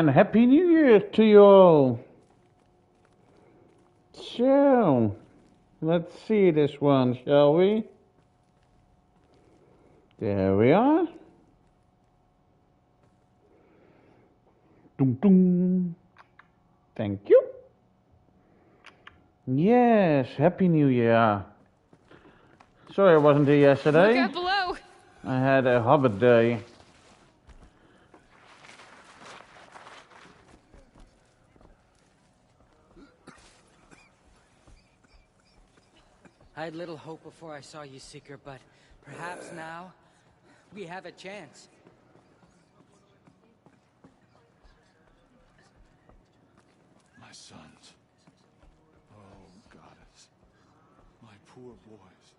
and Happy New Year to you all. So, let's see this one, shall we? There we are. Dum dum. Thank you. Yes, Happy New Year. Sorry I wasn't here yesterday. Look out below. I had a Hobbit day. I had little hope before I saw you, Seeker, but perhaps now we have a chance. My sons. Oh, goddess. My poor boys.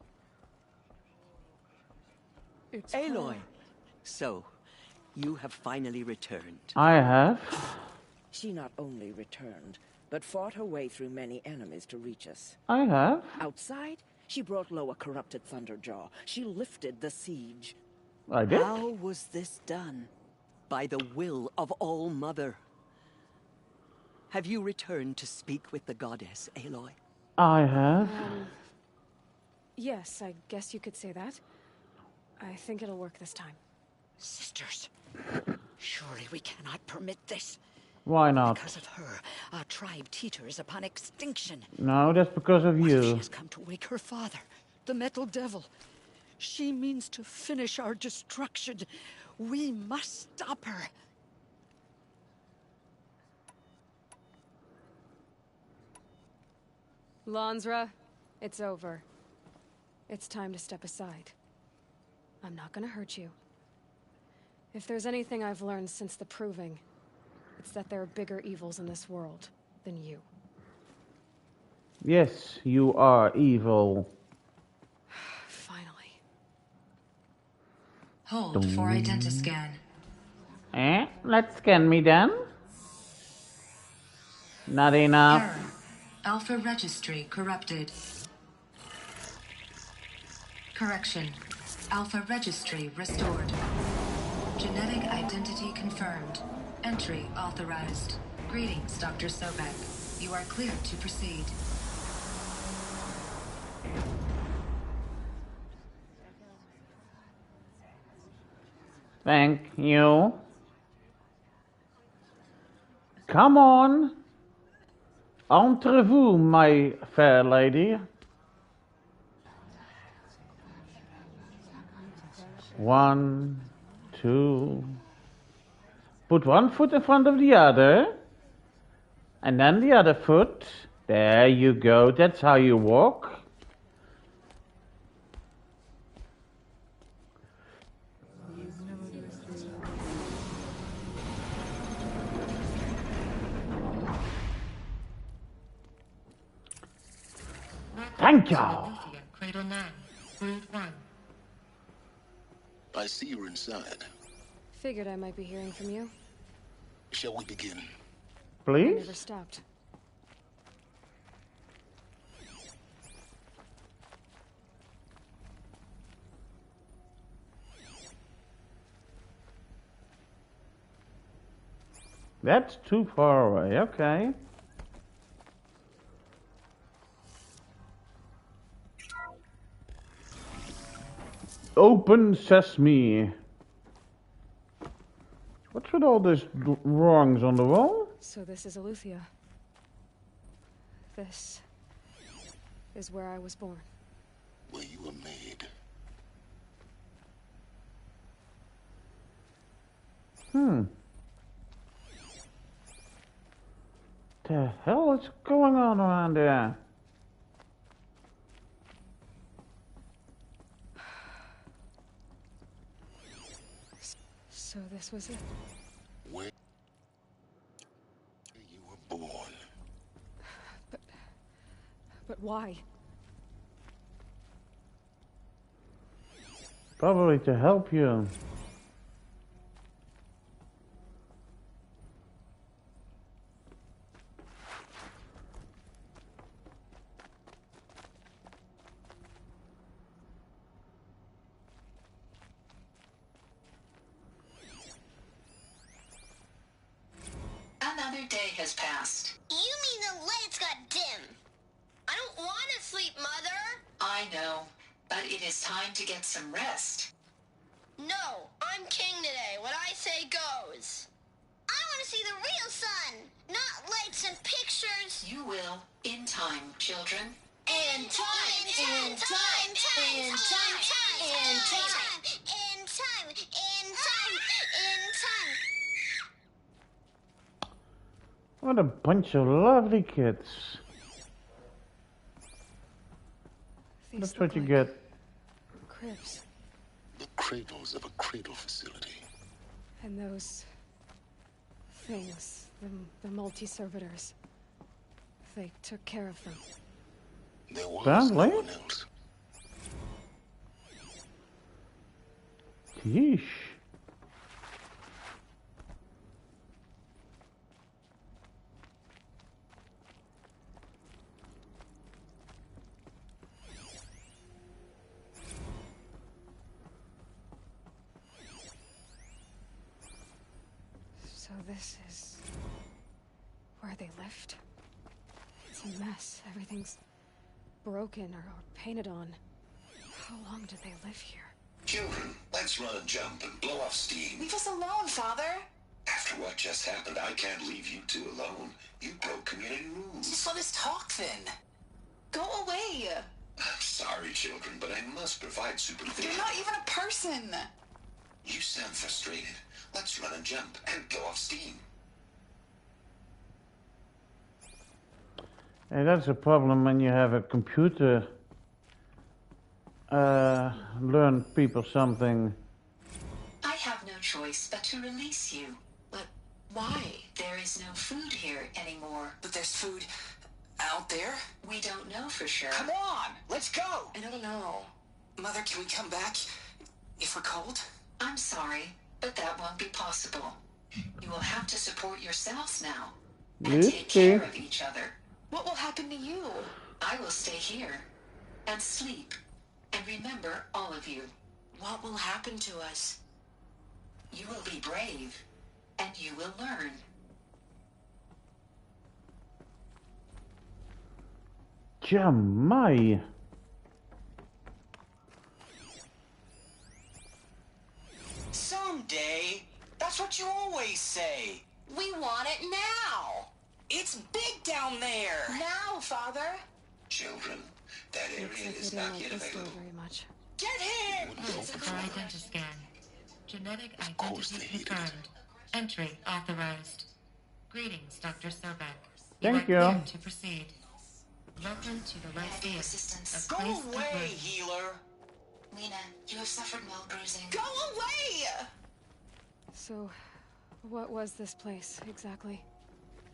It's Aloy! So, you have finally returned. I have. She not only returned, but fought her way through many enemies to reach us. I have. Outside, she brought low a corrupted Thunderjaw. She lifted the siege. I did. How was this done? By the will of All-Mother. Have you returned to speak with the goddess, Aloy? I have. Yes, I guess you could say that. I think it'll work this time. Sisters, surely we cannot permit this. Why not? Because of her, our tribe teeters upon extinction. No, that's because of What if she you. has come to wake her father, the Metal Devil? She means to finish our destruction. We must stop her. Lansra, it's over. It's time to step aside. I'm not gonna hurt you. If there's anything I've learned since the Proving, it's that there are bigger evils in this world than you. Yes, you are evil. Finally. Hold for identiscan. Let's scan me then. Not enough. Error. Alpha registry corrupted. Correction. Alpha registry restored. Genetic identity confirmed. Entry authorized. Greetings, Dr. Sobek. You are cleared to proceed. Thank you. Come on. Entre vous, my fair lady. One, two. Put one foot in front of the other. And then the other foot. There you go. That's how you walk. Thank you. Cradle 9, Brood 1. I see you're inside. Figured I might be hearing from you. Shall we begin? I Please? never stopped. That's too far away. Okay. Open sesame. What's with all these drawings on the wall? So this is Eleuthia. This is where I was born. Where you were made. The hell is going on around there? So this was it. Where you were born. But why? Probably to help you. Another day has passed. You mean the lights got dim? I don't want to sleep, Mother. I know, but it is time to get some rest. No, I'm king today. What I say goes. I want to see the real sun, not lights and pictures. You will, in time, children. In time, in time, in time, in time, in time, in time, in time. What a bunch of lovely kids. These That's look what you like get. Cribs. The cradles of a cradle facility. And those things, the multi-servitors. They took care of them. There was Family? no one else. Yeesh. So this is where they lived. It's a mess. Everything's broken or painted on. How long did they live here? Children, let's run a jump and blow off steam. Leave us alone, Father. After what just happened, I can't leave you two alone. You broke community rules. Just let us talk then. Go away. I'm sorry, children, but I must provide supervision. You're not even a person. You sound frustrated. Let's run a jump and blow off steam. Hey, that's a problem when you have a computer learn people something. I have no choice but to release you. But why? There is no food here anymore. But there's food out there? We don't know for sure. Come on, let's go. I don't know. Mother, can we come back if we're cold? I'm sorry, but that won't be possible. You will have to support yourselves now and take care of each other. What will happen to you? I will stay here and sleep and remember all of you. What will happen to us? You will be brave and you will learn. Jamai. Someday. That's what you always say. We want it now. It's big down there. Now, Father. Children, that area Looks like is they not don't yet like this door available. very much. Get him! Physical identiscan. Genetic course they identity hated it. confirmed. Entry authorized. Greetings, Dr. Sobek. Thank you. Are cleared to proceed. Welcome to the Lyceum. Assistance. A Go place of away, rest. healer. Lena, you have suffered mild bruising. Go away! So, what was this place exactly?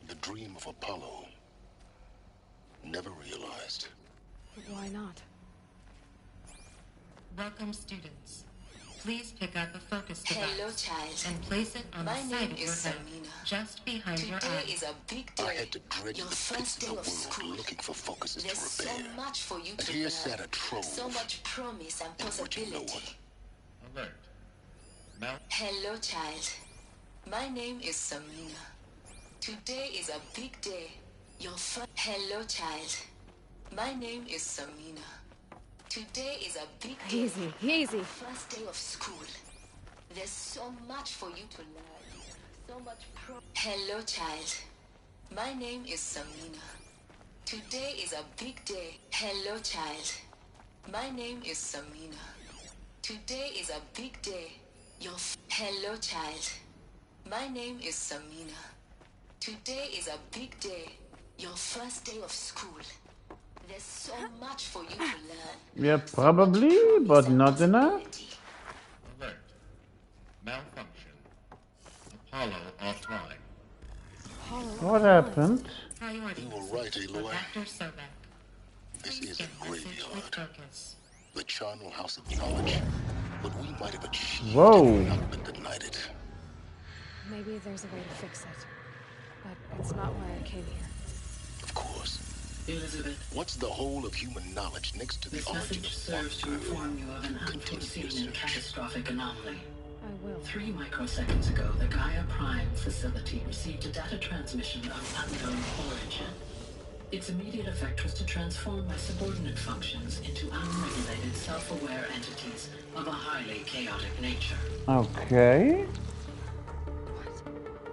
The dream of Apollo. Never realized. Why not? Welcome, students. Please pick up a focus device Hello, child. and place it on My the side name of your is head, Samina. just behind your Today eye. is a big I day. had to dredge Your the first pits of day the of world school. looking for focuses There's to so repair. much for you But to here learn. sat a trove. So much promise and And would you know possibility. it? Alert. Mount Hello, child. My name is Samina. Today is a big day. Your first... Hello, child. My name is Samina. Today is a big day. Easy, easy. First day of school. There's so much for you to learn. So much Hello, child. My name is Samina. Today is a big day. Hello, child. My name is Samina. Today is a big day. Hello, child. My name is Samina. Today is a big day. Your first day of school. There's so much for you to learn. Yeah, probably, but not enough. alert. Malfunction. Apollo offline. What happened? Priority You were message right, for Aloy. Dr. Sobek. This Please is get a message with graveyard. focus. The charnel house of knowledge. What we might have achieved Whoa. had not been denied it. Maybe there's a way to fix it. But it's not why I came here. Of course. Elizabeth, What's the whole of human knowledge next to the this origin message of serves to one? inform you of an Continue unforeseen your and search. catastrophic anomaly. I will. 3 microseconds ago, the Gaia Prime facility received a data transmission of unknown origin. Its immediate effect was to transform my subordinate functions into unregulated, self-aware entities of a highly chaotic nature. Okay.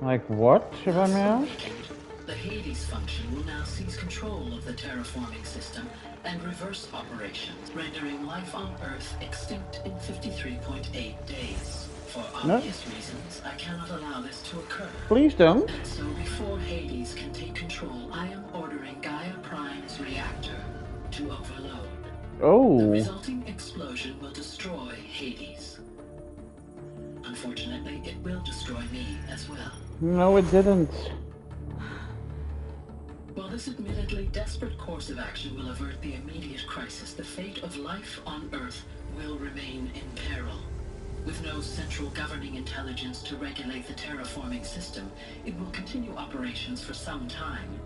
Like what, if I may ask? The Hades function will now seize control of the terraforming system and reverse operations, rendering life on Earth extinct in 53.8 days. For obvious reasons, I cannot allow this to occur. Please don't. And so before Hades can take control, I am ordering Gaia Prime's reactor to overload. Oh. The resulting explosion will destroy Hades. Unfortunately, it will destroy me as well. No, it didn't. While this admittedly desperate course of action will avert the immediate crisis, the fate of life on Earth will remain in peril. With no central governing intelligence to regulate the terraforming system, it will continue operations for some time,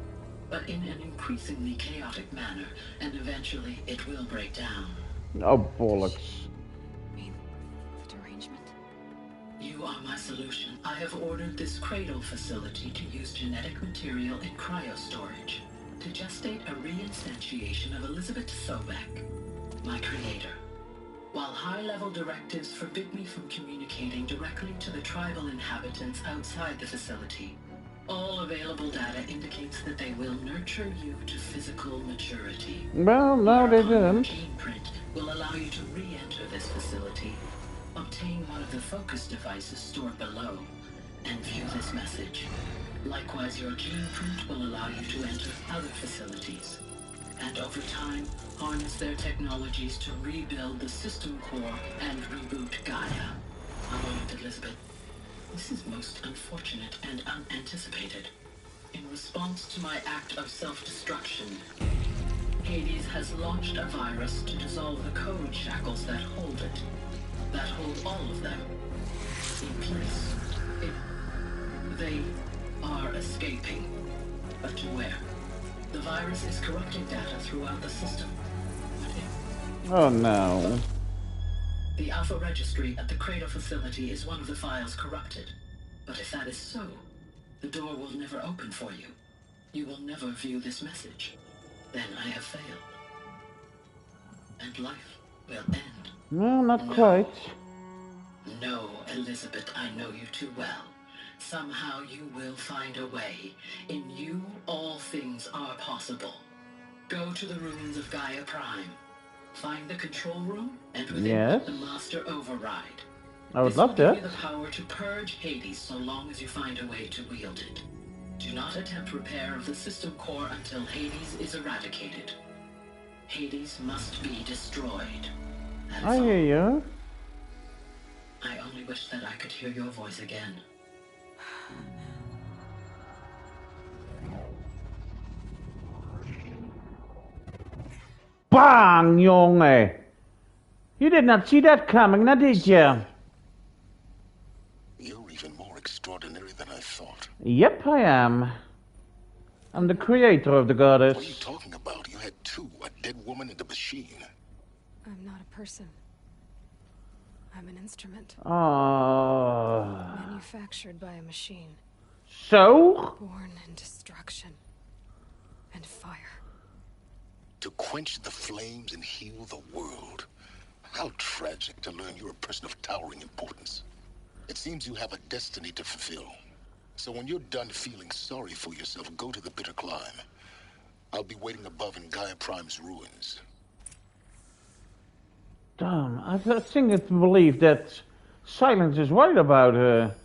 but in an increasingly chaotic manner, and eventually it will break down. Oh, bollocks. You are my solution. I have ordered this cradle facility to use genetic material in cryostorage to gestate a reinstantiation of Elizabeth Sobek, my creator. While high-level directives forbid me from communicating directly to the tribal inhabitants outside the facility, all available data indicates that they will nurture you to physical maturity. Well, no, they didn't. Gene print will allow you to re-enter this facility, obtain one of the focus devices stored below, and view this message. Likewise, your gene print will allow you to enter other facilities, and over time, harness their technologies to rebuild the system core and reboot Gaia. A moment, Elizabeth. This is most unfortunate and unanticipated. In response to my act of self-destruction, Hades has launched a virus to dissolve the code shackles that hold it. That hold all of them in place. They are escaping. But to where? The virus is corrupting data throughout the system. Oh no. The Alpha Registry at the Cradle facility is one of the files corrupted. But if that is so, the door will never open for you. You will never view this message. Then I have failed. And life will end. No, not quite. No, Elizabeth, I know you too well. Somehow you will find a way. In you, all things are possible. Go to the ruins of Gaia Prime. Find the control room, and within it, the Master Override. I would love that. This will that. give you the power to purge Hades so long as you find a way to wield it. Do not attempt repair of the system core until Hades is eradicated. Hades must be destroyed. I hear you. I only wish that I could hear your voice again. Bang, jongen! You did not see that coming, now did you? You're even more extraordinary than I thought. Yep, I am. I'm the creator of the goddess. What are you talking about? You had two, a dead woman and a machine. I'm not a person. I'm an instrument. Oh. Manufactured by a machine. So? Born in destruction and fire. To quench the flames and heal the world. How tragic to learn you're a person of towering importance. It seems you have a destiny to fulfill. So when you're done feeling sorry for yourself, go to the bitter climb. I'll be waiting above in Gaia Prime's ruins. Damn, I think it's believed that Silence is worried about her.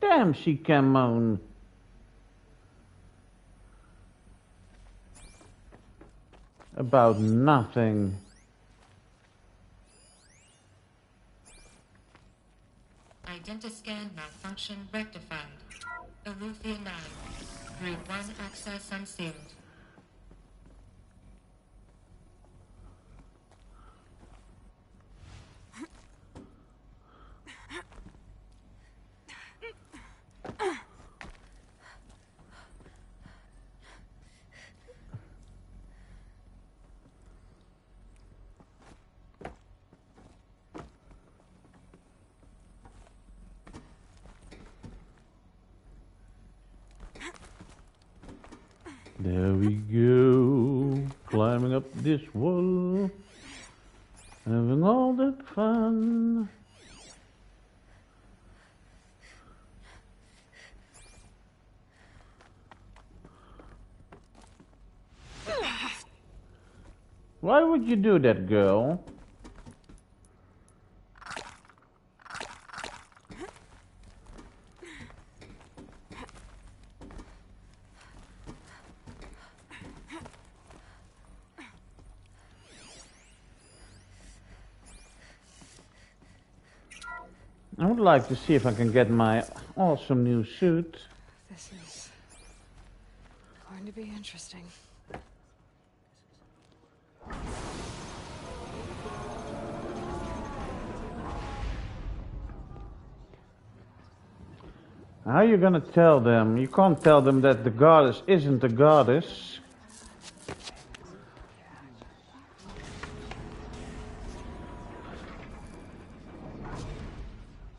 Damn, she can moan. About nothing. Identiscan malfunction rectified. Alufia 9. Group 1 access unsealed. There we go, climbing up this wall, having all that fun. Why would you do that, girl? I would like to see if I can get my awesome new suit. This is going to be interesting. How are you gonna tell them? You can't tell them that the goddess isn't the goddess.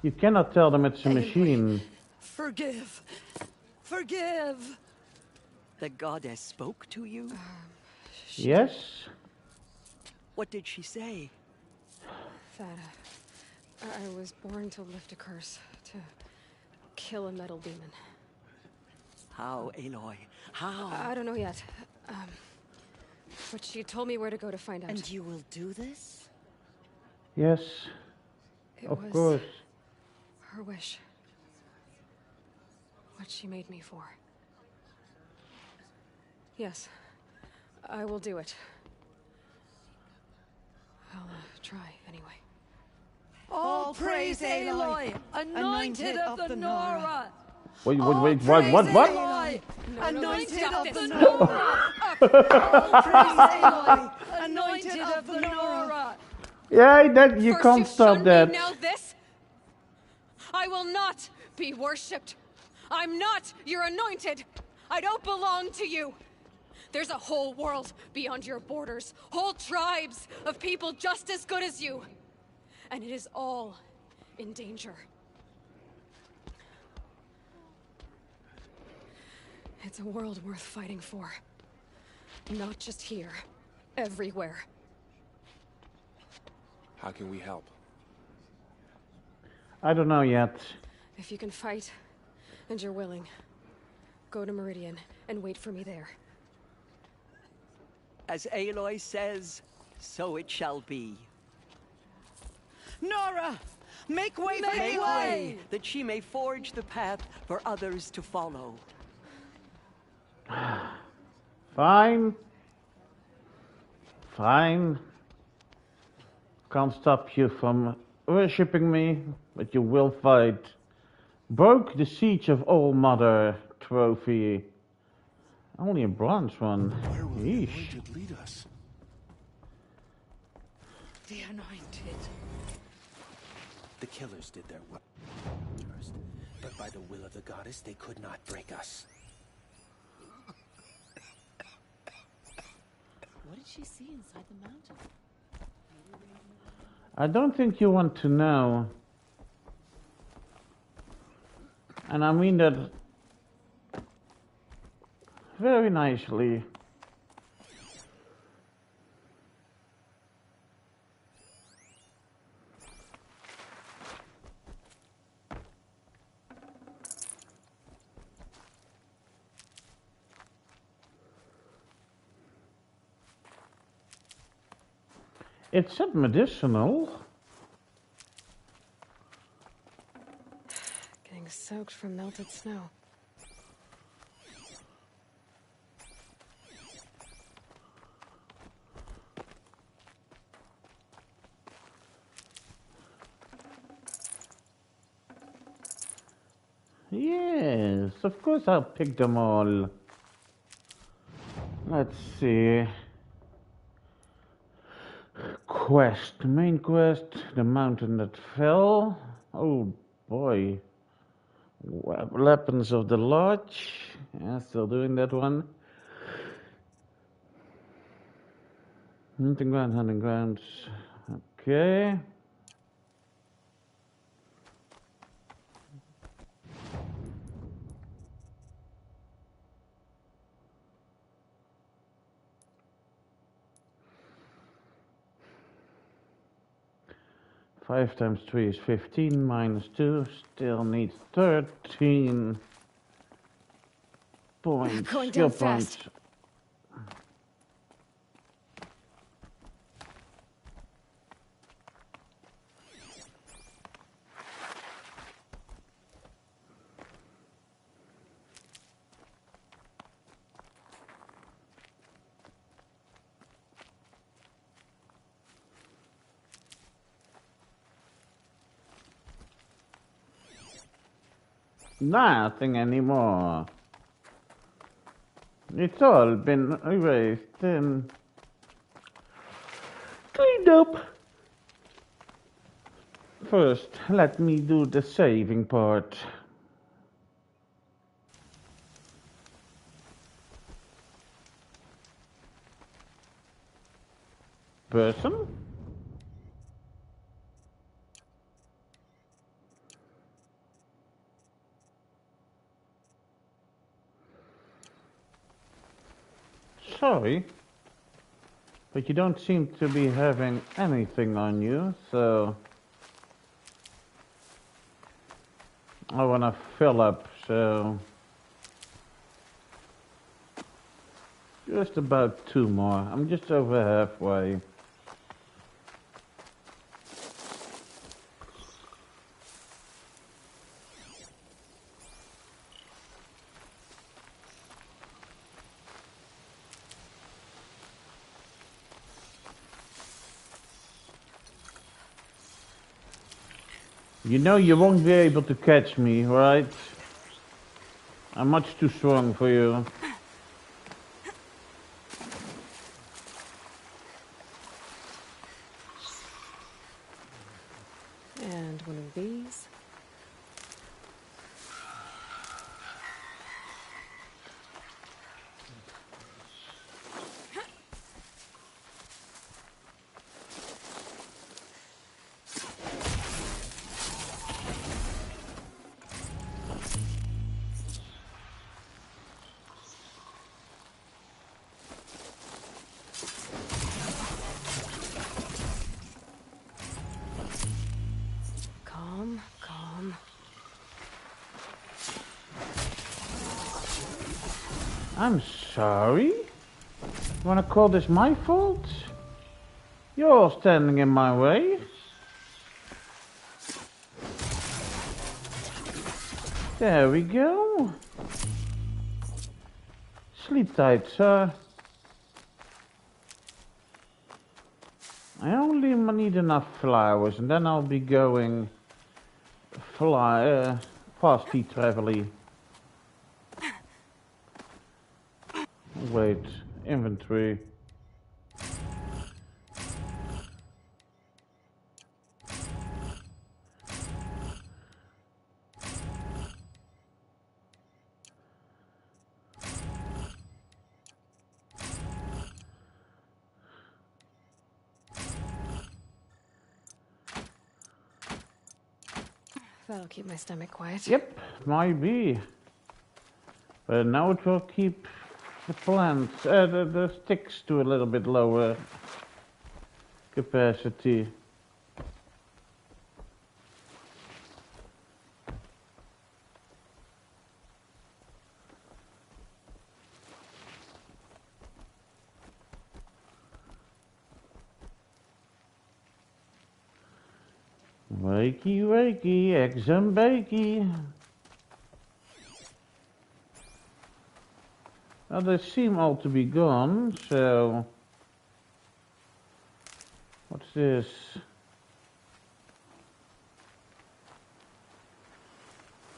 You cannot tell them it's a machine. Forgive. Forgive. The goddess spoke to you? Yes? What did she say? That I was born to lift a curse, to kill a metal demon. How, Aloy? How? I don't know yet. But she told me where to go to find out. And you will do this? Yes. It Of was course. her wish. What she made me for. Yes, I will do it. I'll try anyway. All praise Aloy, anointed of the Nora. Wait, what? Anointed of the Nora. All praise Aloy, anointed of the Nora. Yeah, that you First can't you stop shun that. Me, now this? I will not be worshipped. I'm not your anointed. I don't belong to you. There's a whole world beyond your borders, whole tribes of people just as good as you. And it is all in danger. It's a world worth fighting for. Not just here, everywhere. How can we help? I don't know yet. If you can fight, and you're willing, go to Meridian and wait for me there. As Aloy says, so it shall be. Nora, make way for Make Aloy. way, that she may forge the path for others to follow. Fine. Fine. Can't stop you from worshipping me, but you will fight. Broke the siege of All Mother trophy. Only a bronze one. Where will the Yeesh. anointed lead us? The anointed. The killers did their work first, but by the will of the goddess, they could not break us. What did she see inside the mountain? I don't think you want to know. And I mean that very nicely. It's not medicinal. Getting soaked from melted snow. Yes, of course I'll pick them all. Let's see. Quest, main quest, the mountain that fell. Oh boy. Weapons of the Lodge. Yeah, still doing that one. Hunting grounds. Okay. 5 times 3 is 15, minus 2, still need 13 points. Going Skill down fast. points. Nothing anymore. It's all been erased and cleaned up. First, let me do the saving part. Person? Sorry, but you don't seem to be having anything on you, so I want to fill up, so just about 2 more. I'm just over halfway. You know you won't be able to catch me, right? I'm much too strong for you. And one of these. Calm, calm. I'm sorry? You wanna call this my fault? You're standing in my way. There we go. Sleep tight, sir. I only need enough flowers and then I'll be going fast travel-y. Wait, inventory. That'll keep my stomach quiet. Yep, might be. But now it will keep the plants, the sticks to a little bit lower capacity. Wakey, wakey, eggs and bakey. Well, they seem all to be gone, so... What's this?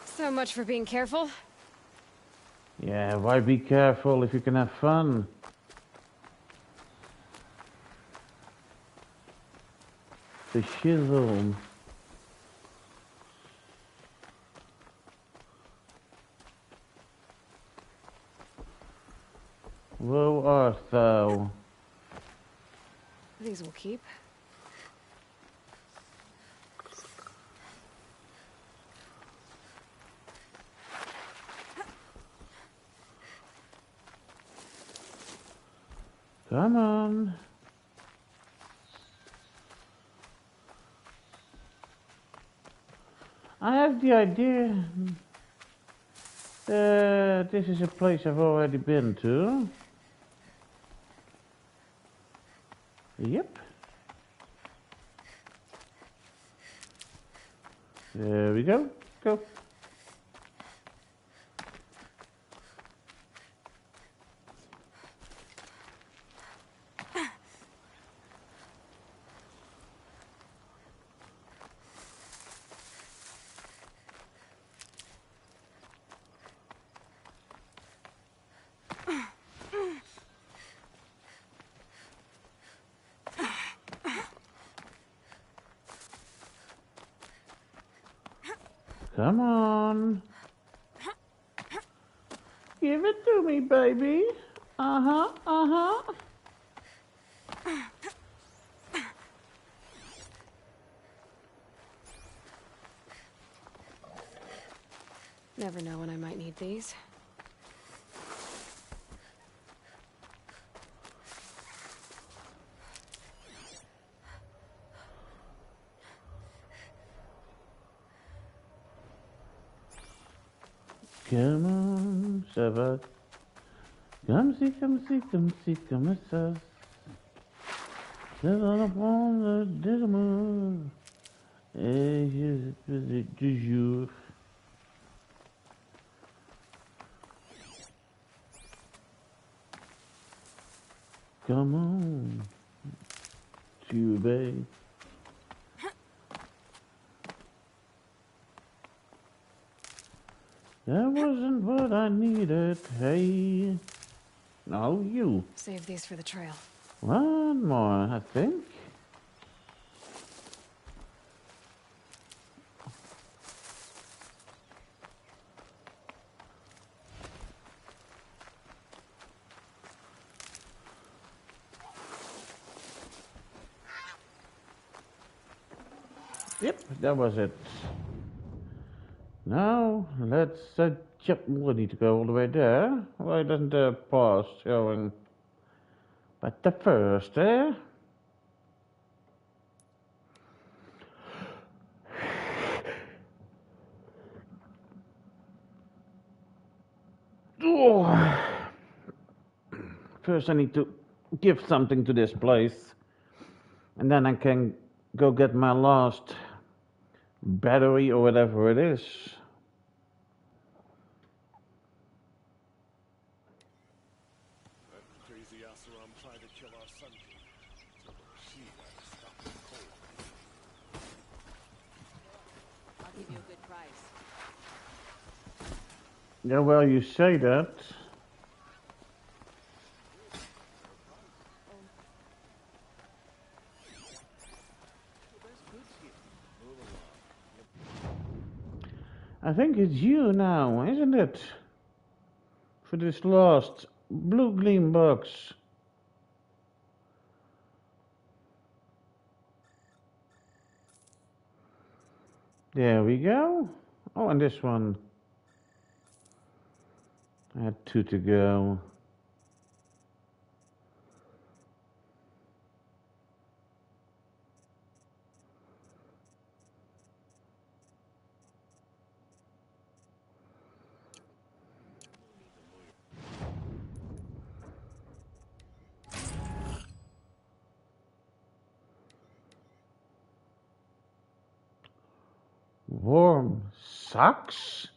So much for being careful. Yeah, why be careful if you can have fun? The shizzle. Whoa, art thou? These will keep. Come on. I have the idea that this is a place I've already been to. Yep. There we go. Go. Come on. Give it to me, baby. Uh-huh, uh-huh. Never know when I might need these. Come on, Shabbat. Come see, come see, come see, come with us. Settle upon the démon. Et je faisais du jour. Come on, to obey. That wasn't what I needed. Hey. No, you. Save these for the trail. One more, I think. Yep, that was it. Now, let's check. We need to go all the way there. Why doesn't the pause showing? But the first, eh? Oh. First I need to give something to this place. And then I can go get my last battery or whatever it is. That crazy Asaram tried to kill our sun king. So she had to stop the cold. I'll give you a good price. Yeah, well, you say that. I think it's you now, isn't it? For this last blue gleam box. There we go. Oh, and this one. I had 2 to go. Warm socks?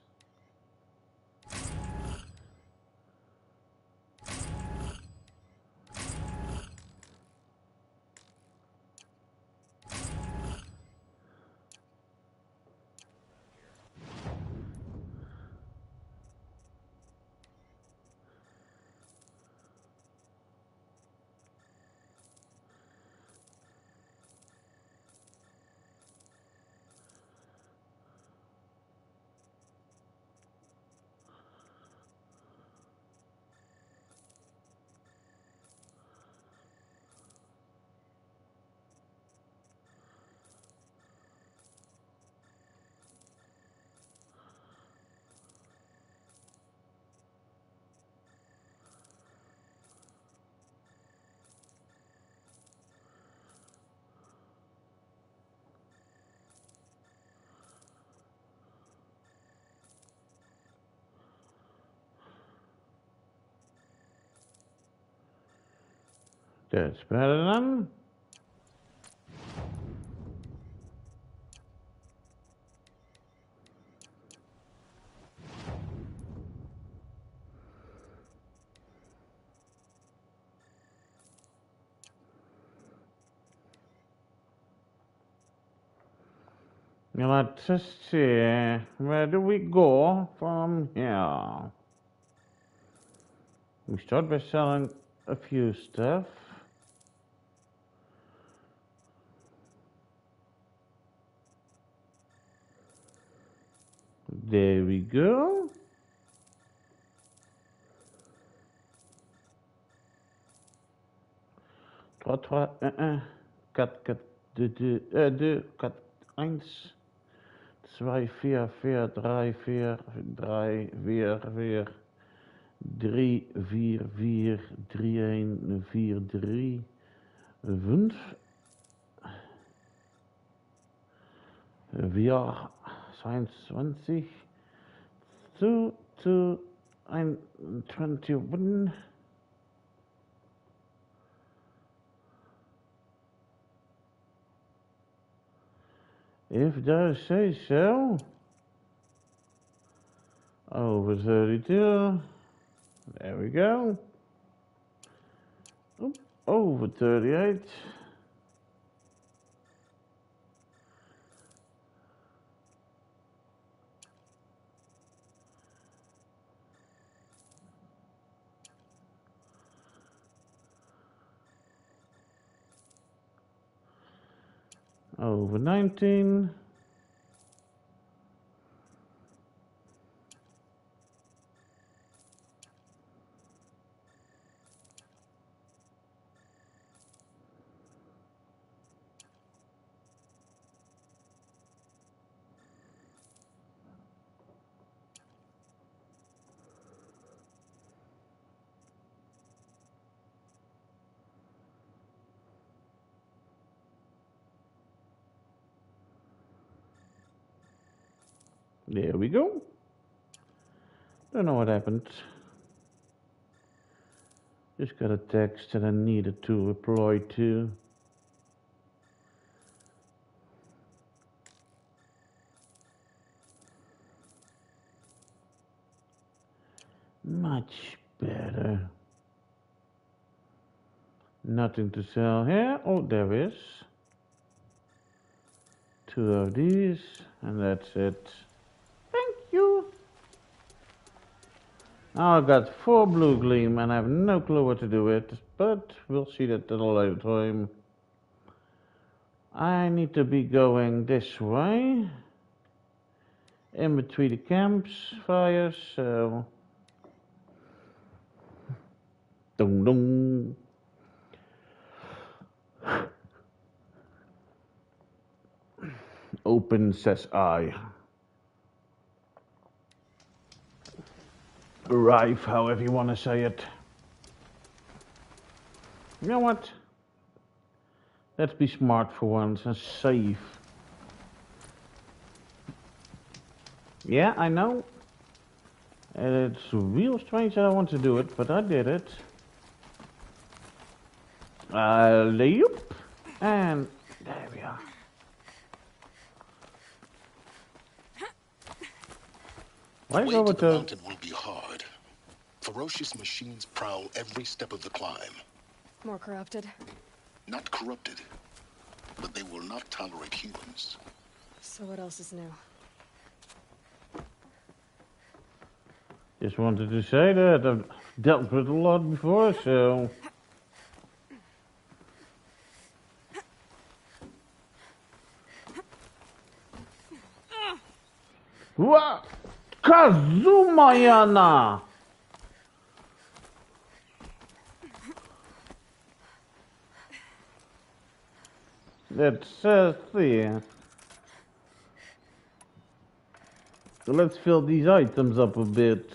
That's better than. Now let's just see. Where do we go from here? We start by selling a few stuff. There we go. Trois, 1, 1, 4, 4, 2, 2, 2, 4, 1, 2, 4, 4, 3, 4, 3, 4, 4, 3, 4, 4, 3, 1, 4, 3, 5, 4, 22, 2, 2, 1, 21. If thou say so. Over 32. There we go. Oop, over 38. Over 19. There we go. Don't know what happened. Just got a text that I needed to reply to. Much better. Nothing to sell here. Oh, there is. 2 of these, and that's it. Thank you. Now I got 4 blue gleam, and I have no clue what to do with, but we'll see that at a later time. I need to be going this way, in between the camps fires, so. Dum dum. Open, says I. Arrive, however you want to say it. You know what? Let's be smart for once and save. Yeah, I know. It's real strange that I want to do it, but I did it. Layup. And there we are. The way to the mountain will be hard. Ferocious machines prowl every step of the climb. More corrupted? Not corrupted, but they will not tolerate humans. So what else is new? Just wanted to say that I've dealt with a lot before, so. What? Kazumayana! Let's see. So let's fill these items up a bit.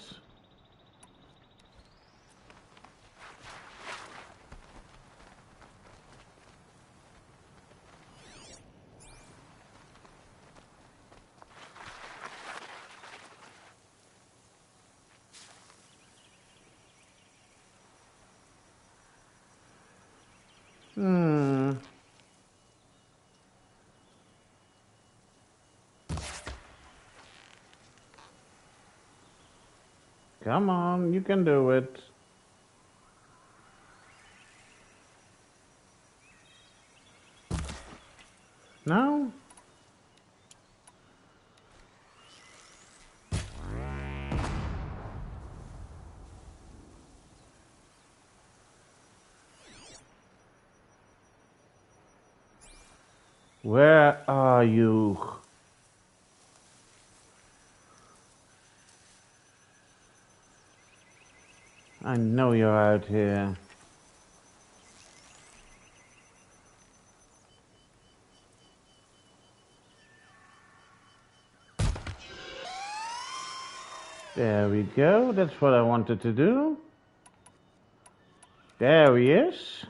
Come on, you can do it. No? Where are you? I know you're out here. There we go. That's what I wanted to do. There he is.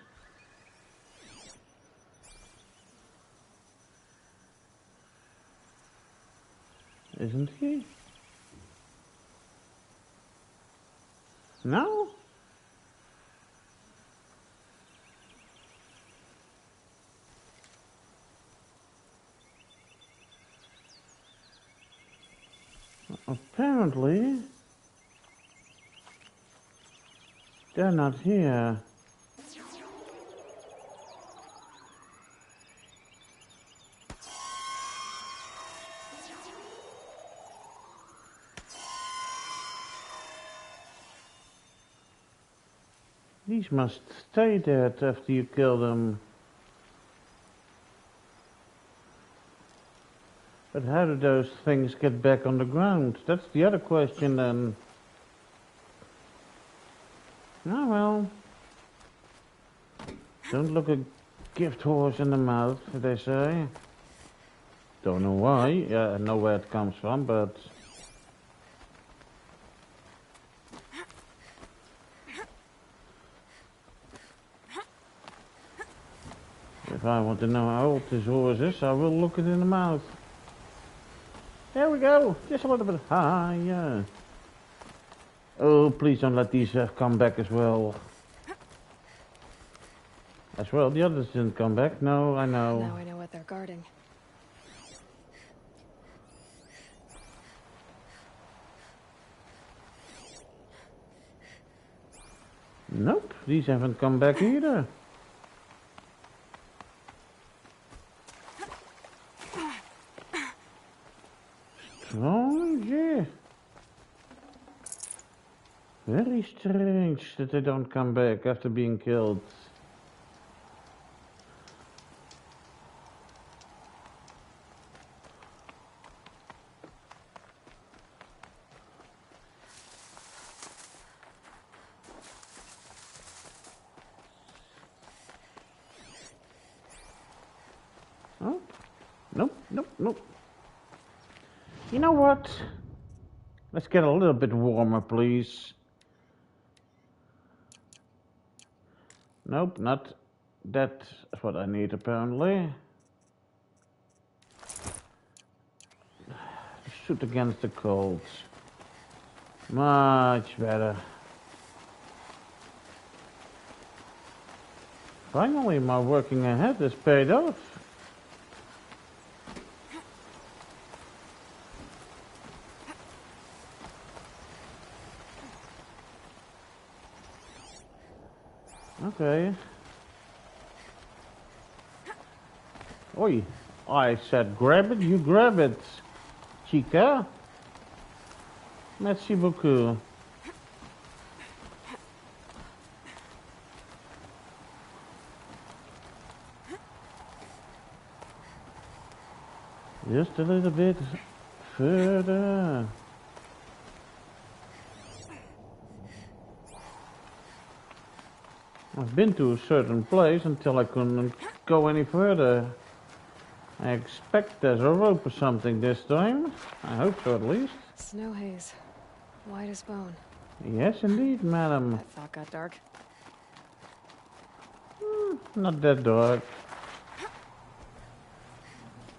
Isn't he? No? Apparently, they're not here. These must stay dead after you kill them. But how do those things get back on the ground? That's the other question then. Oh well. Don't look a gift horse in the mouth, they say. Don't know why. Yeah, I know where it comes from, but... if I want to know how old this horse is, I will look it in the mouth. There we go. Just a little bit higher. Oh, please don't let these come back as well. As well, the others didn't come back. No, I know. Now I know what they're guarding. Nope, these haven't come back either. Strange, yeah. Very strange that they don't come back after being killed. Oh, nope, nope, nope. You know what? Let's get a little bit warmer, please. Nope, not that's what I need apparently. Shoot against the cold. Much better. Finally, my working ahead is paid off. Okay. Oi, I said grab it, you grab it. Chica. Merci beaucoup. Just a little bit further. I've been to a certain place until I couldn't go any further. I expect there's a rope or something this time. I hope so, at least. Snow haze. White as bone. Yes, indeed, madam. That thought got dark. Not that dark.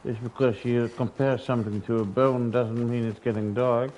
Just because you compare something to a bone doesn't mean it's getting dark.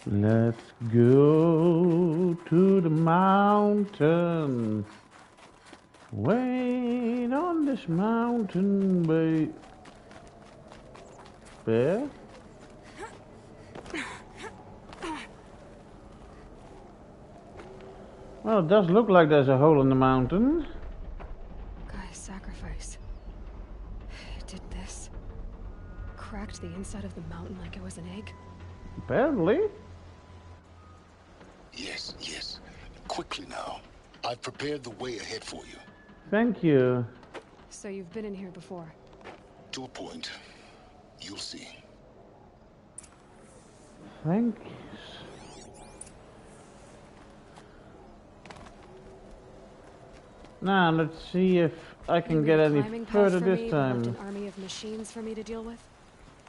Let's go to the mountain. Wait on this mountain, babe. Bear? Well, it does look like there's a hole in the mountain. Guy's sacrifice. It did this. Cracked the inside of the mountain like it was an egg. Apparently. Yes, yes. Quickly now. I've prepared the way ahead for you. Thank you. So you've been in here before? To a point. You'll see. Thanks. Now, let's see if I can get any further this time. An army of machines for me to deal with?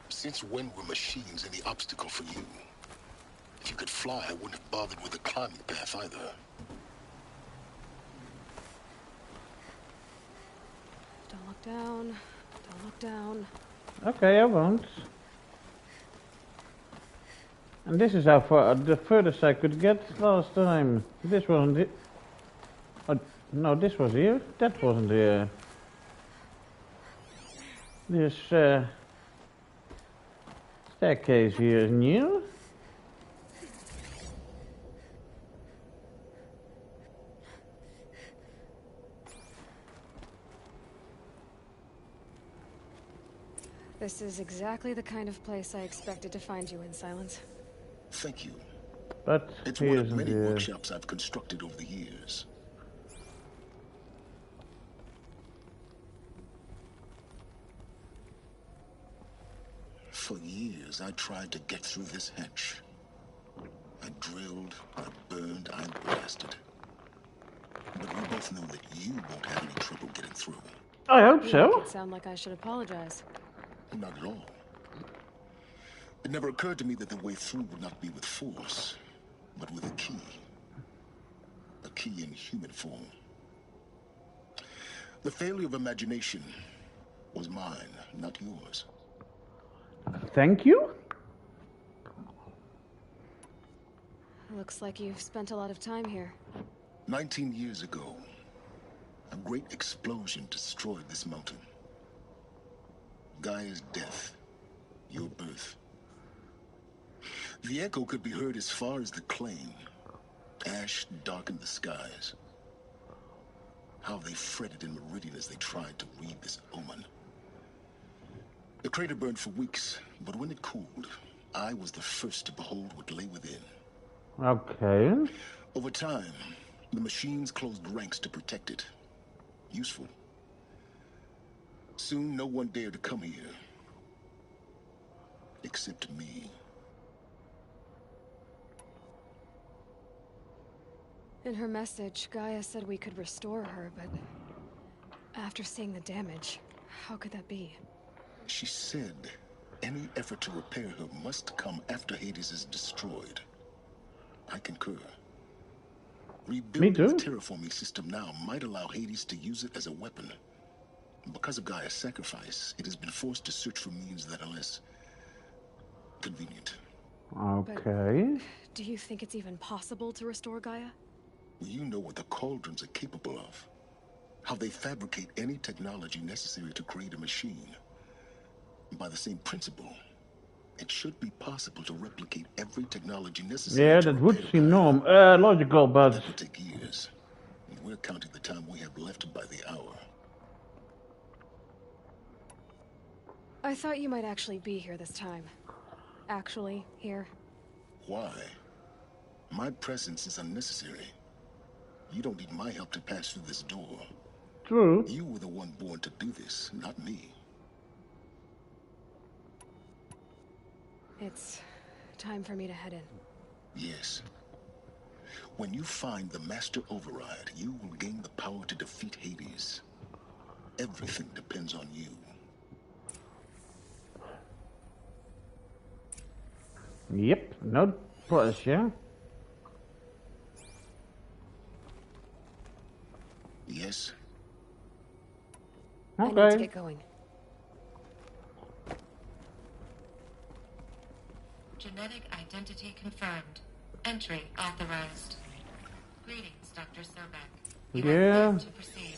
Since when were machines any obstacle for you? If you could fly, I wouldn't have bothered with the climbing path either. Don't look down. Don't look down. Okay, I won't. And this is how far the furthest I could get last time. This wasn't it. Oh, no, this was here. That wasn't here. This staircase here is new. This is exactly the kind of place I expected to find you in, Silence. Thank you. But it's one of many workshops I've constructed over the years. For years, I tried to get through this hatch. I drilled, I burned, I blasted. But we both know that you won't have any trouble getting through. I hope so. You make it sound like I should apologize. Not at all. It never occurred to me that the way through would not be with force, but with a key. A key in human form. The failure of imagination was mine, not yours. Thank you. Looks like you've spent a lot of time here. 19 years ago, a great explosion destroyed this mountain. Gaia's death, your birth. The echo could be heard as far as the claim. Ash darkened the skies. How they fretted in Meridian as they tried to read this omen. The crater burned for weeks, but when it cooled, I was the first to behold what lay within. Okay. Over time, the machines closed ranks to protect it. Useful. Soon, no one dared to come here. Except me. In her message, Gaia said we could restore her, but after seeing the damage, how could that be? She said any effort to repair her must come after Hades is destroyed. I concur. Rebuilding the terraforming system now might allow Hades to use it as a weapon. Because of Gaia's sacrifice, it has been forced to search for means that are less convenient. Okay. But do you think it's even possible to restore Gaia? Well, you know what the Cauldrons are capable of. How they fabricate any technology necessary to create a machine. By the same principle, it should be possible to replicate every technology necessary. Yeah, that would seem logical, but that will take years. And we're counting the time we have left by the hour. I thought you might actually be here this time. Actually, here. Why? My presence is unnecessary. You don't need my help to pass through this door. True. You were the one born to do this, not me. It's time for me to head in. Yes. When you find the Master Override, you will gain the power to defeat Hades. Everything depends on you. Yep, no pressure. Yes. Okay. I need to get going. Genetic identity confirmed. Entry authorized. Greetings, Dr. Sobek. You are Yeah. cleared to proceed.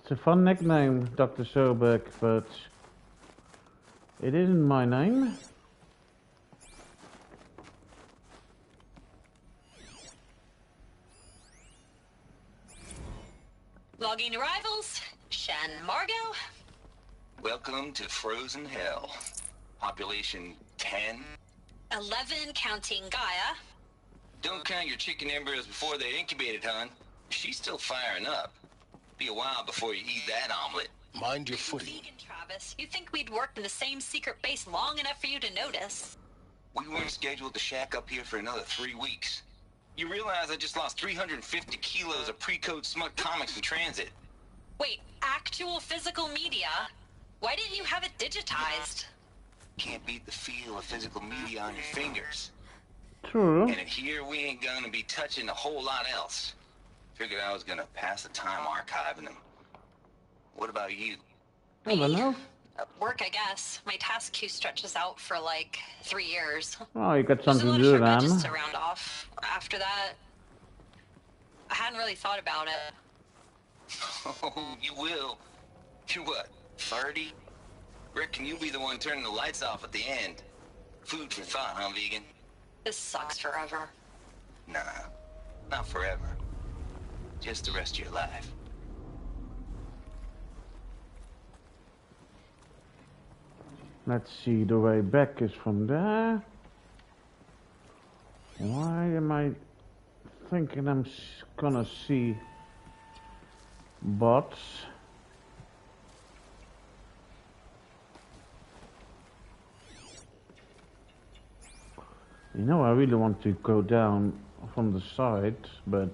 It's a fun nickname, Dr. Sobek, but it isn't my name. Logging arrivals. Shan Margot. Welcome to Frozen Hell. Population 10. 11 counting Gaia. Don't count your chicken embryos before they're incubated, hon. She's still firing up. Be a while before you eat that omelet. Mind your footing. Vegan, Travis. You'd think we'd worked in the same secret base long enough for you to notice. We weren't scheduled to shack up here for another 3 weeks. You realize I just lost 350 kilos of pre-code smut comics in transit. Wait, actual physical media? Why didn't you have it digitized? Can't beat the feel of physical media on your fingers. True. And in here, we ain't gonna be touching a whole lot else. Figured I was gonna pass the time archiving them. What about you? I don't know. Work, I guess. My task queue stretches out for like 3 years. Oh, you got There's a something lot to of do short then. edges to round off. After that, I hadn't really thought about it. Oh, you will. You're what, 30? Reckon you'll be the one turning the lights off at the end. Food for thought, huh, vegan? This sucks forever. Nah, not forever. Just the rest of your life. Let's see, the way back is from there. Why am I thinking I'm gonna see bots? You know, I really want to go down from the side, but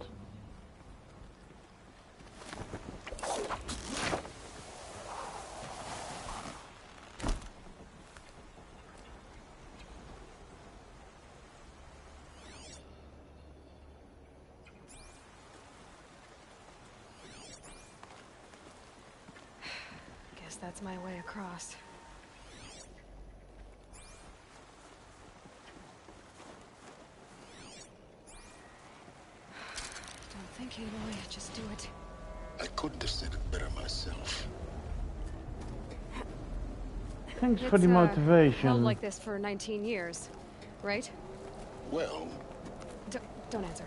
Guess that's my way across. Don't think, Aloy. Just do it. I couldn't have said it better myself. thanks for the It's, held motivation. like this for 19 years, right? Well, Don't answer.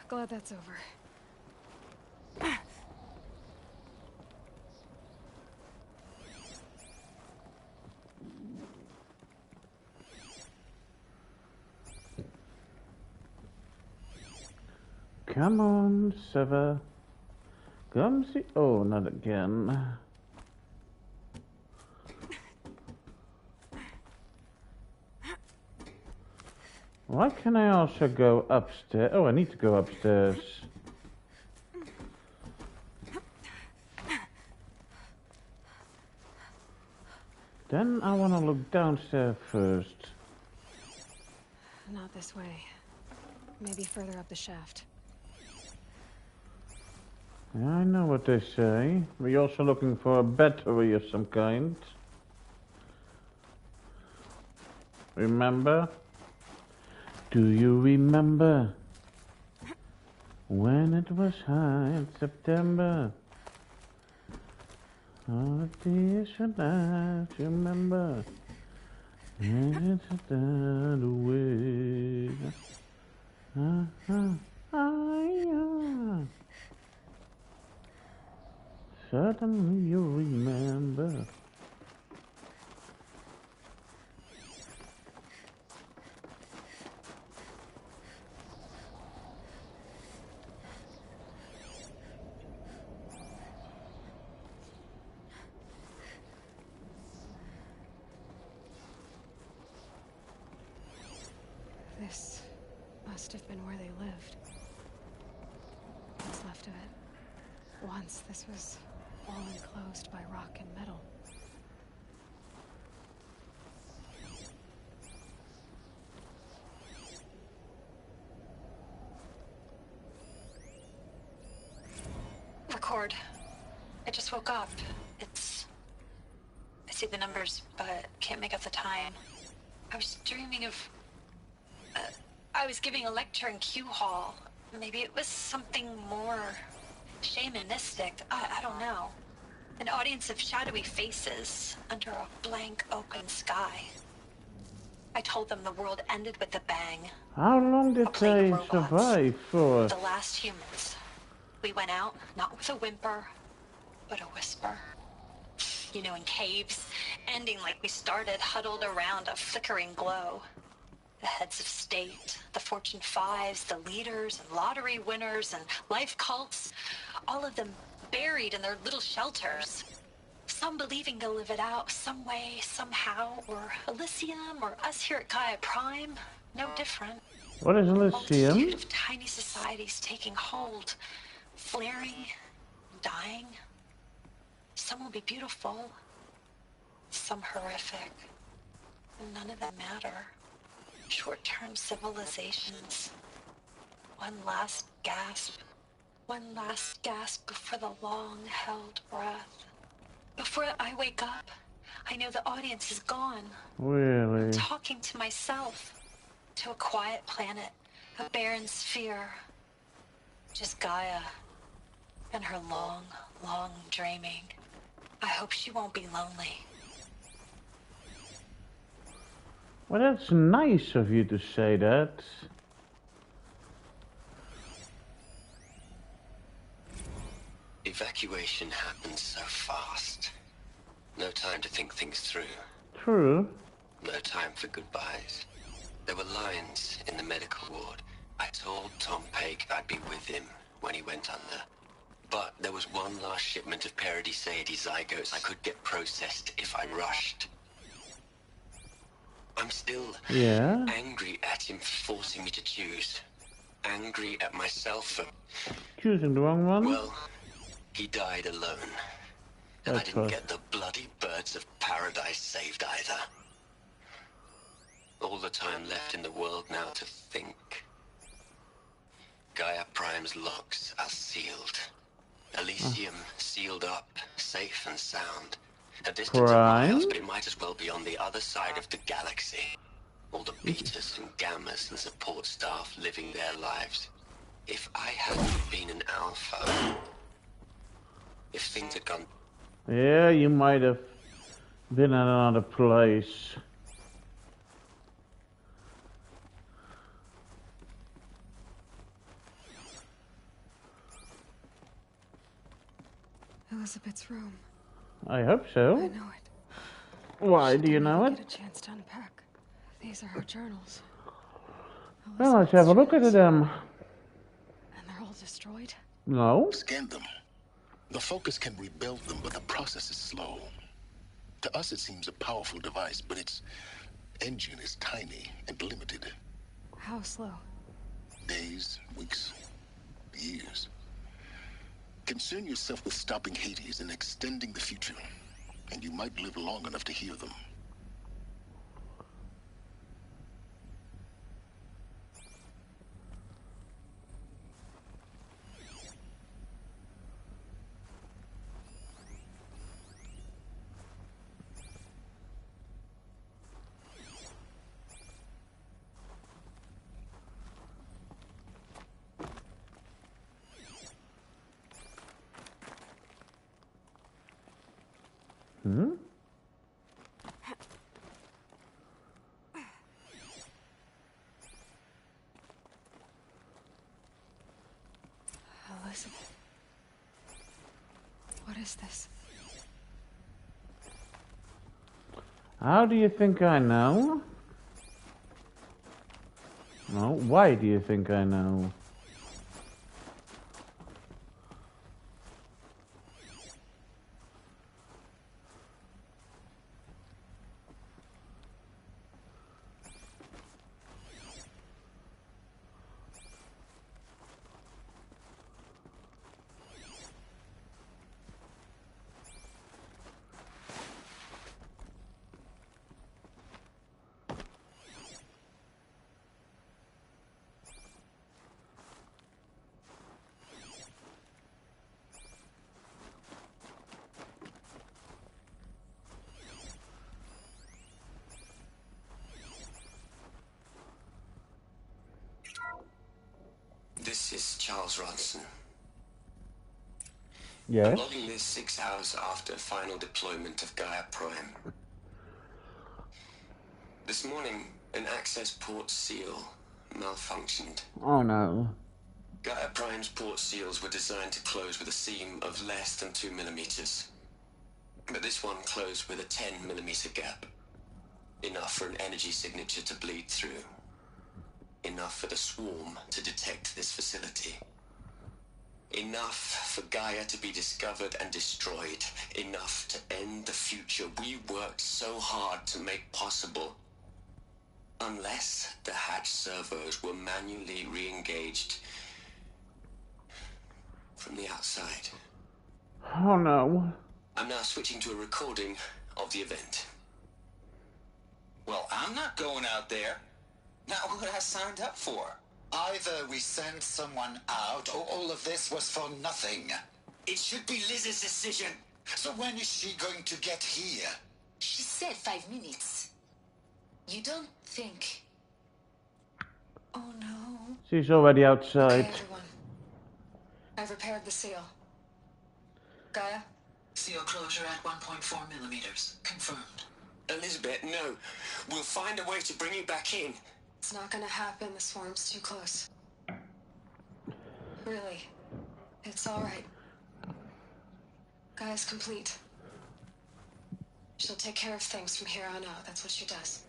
Glad that's over. Come on, Sever. Come see. Oh, not again. Why can I also go upstairs? Oh, I need to go upstairs. Then I want to look downstairs first. Not this way. Maybe further up the shaft. Yeah, I know what they say. We're also looking for a battery of some kind. Remember? Do you remember when it was high in September? All the tears should I remember. And it's that away. Suddenly you remember. This must have been where they lived. What's left of it. Once this was all enclosed by rock and metal. Discord. I just woke up. I see the numbers, but can't make out the time. I was dreaming of... I was giving a lecture in Q Hall. Maybe it was something more shamanistic. I don't know. An audience of shadowy faces under a blank open sky. I told them the world ended with a bang. How long did they robots. survive for? The last humans. We went out, not with a whimper, but a whisper. You know, in caves, ending like we started, huddled around a flickering glow. The heads of state, the Fortune 5s, the leaders and lottery winners and life cults, all of them buried in their little shelters. Some believing they'll live it out some way, somehow, or Elysium, or us here at Gaia Prime, no different. What is Elysium? A multitude of tiny societies taking hold, flaring, dying. Some will be beautiful, some horrific, and none of them matter. Short-term civilizations. One last gasp before the long-held breath. Before I wake up, I know the audience is gone. Really? I'm talking to myself, to a quiet planet, a barren sphere. Just Gaia and her long, long dreaming. I hope she won't be lonely. Well, that's nice of you to say that. Evacuation happens so fast. No time to think things through. True. No time for goodbyes. There were lines in the medical ward. I told Tom Pake I'd be with him when he went under. But there was one last shipment of Paradiseidae zygotes I could get processed if I rushed. I'm still angry at him for forcing me to choose. Angry at myself for... choosing the wrong one? Well, he died alone. And I didn't get the bloody birds of paradise saved either. All the time left in the world now to think. Gaia Prime's locks are sealed. Elysium sealed up, safe and sound. A distance of miles, but it might as well be on the other side of the galaxy. All the betas and gammas and support staff living their lives. If I hadn't been an alpha, if things had gone... Yeah, you might have been in another place. Elizabeth's room. I hope so. I know it. Why do you know it? Get a chance to unpack. These are her journals. Well, let's have a look at them. And they're all destroyed? No. Scan them. The Focus can rebuild them, but the process is slow. To us, it seems a powerful device, but its engine is tiny and limited. How slow? Days, weeks, years. Concern yourself with stopping Hades and extending the future, and you might live long enough to hear them. Elizabeth. What is this? How do you think I know? No, why do you think I know? is Charles Ronson. Yes. I'm logging this 6 hours after final deployment of Gaia Prime. This morning, an access port seal malfunctioned. Oh no. Gaia Prime's port seals were designed to close with a seam of less than 2 millimeters. But this one closed with a 10 millimeter gap. Enough for an energy signature to bleed through. Enough for the swarm to detect this facility. Enough for Gaia to be discovered and destroyed. Enough to end the future we worked so hard to make possible. Unless the hatch servos were manually re-engaged from the outside. Oh no. I'm now switching to a recording of the event. Well, I'm not going out there. Not what I signed up for. Either we send someone out, or all of this was for nothing. It should be Liz's decision. So when is she going to get here? She said 5 minutes. You don't think... Oh no. She's already outside. Okay, everyone. I've repaired the seal. Gaia? Seal closure at 1.4 millimeters. Confirmed. Elizabeth, no. We'll find a way to bring you back in. It's not gonna happen. The swarm's too close. Really. It's alright. Gaia's complete. She'll take care of things from here on out. That's what she does.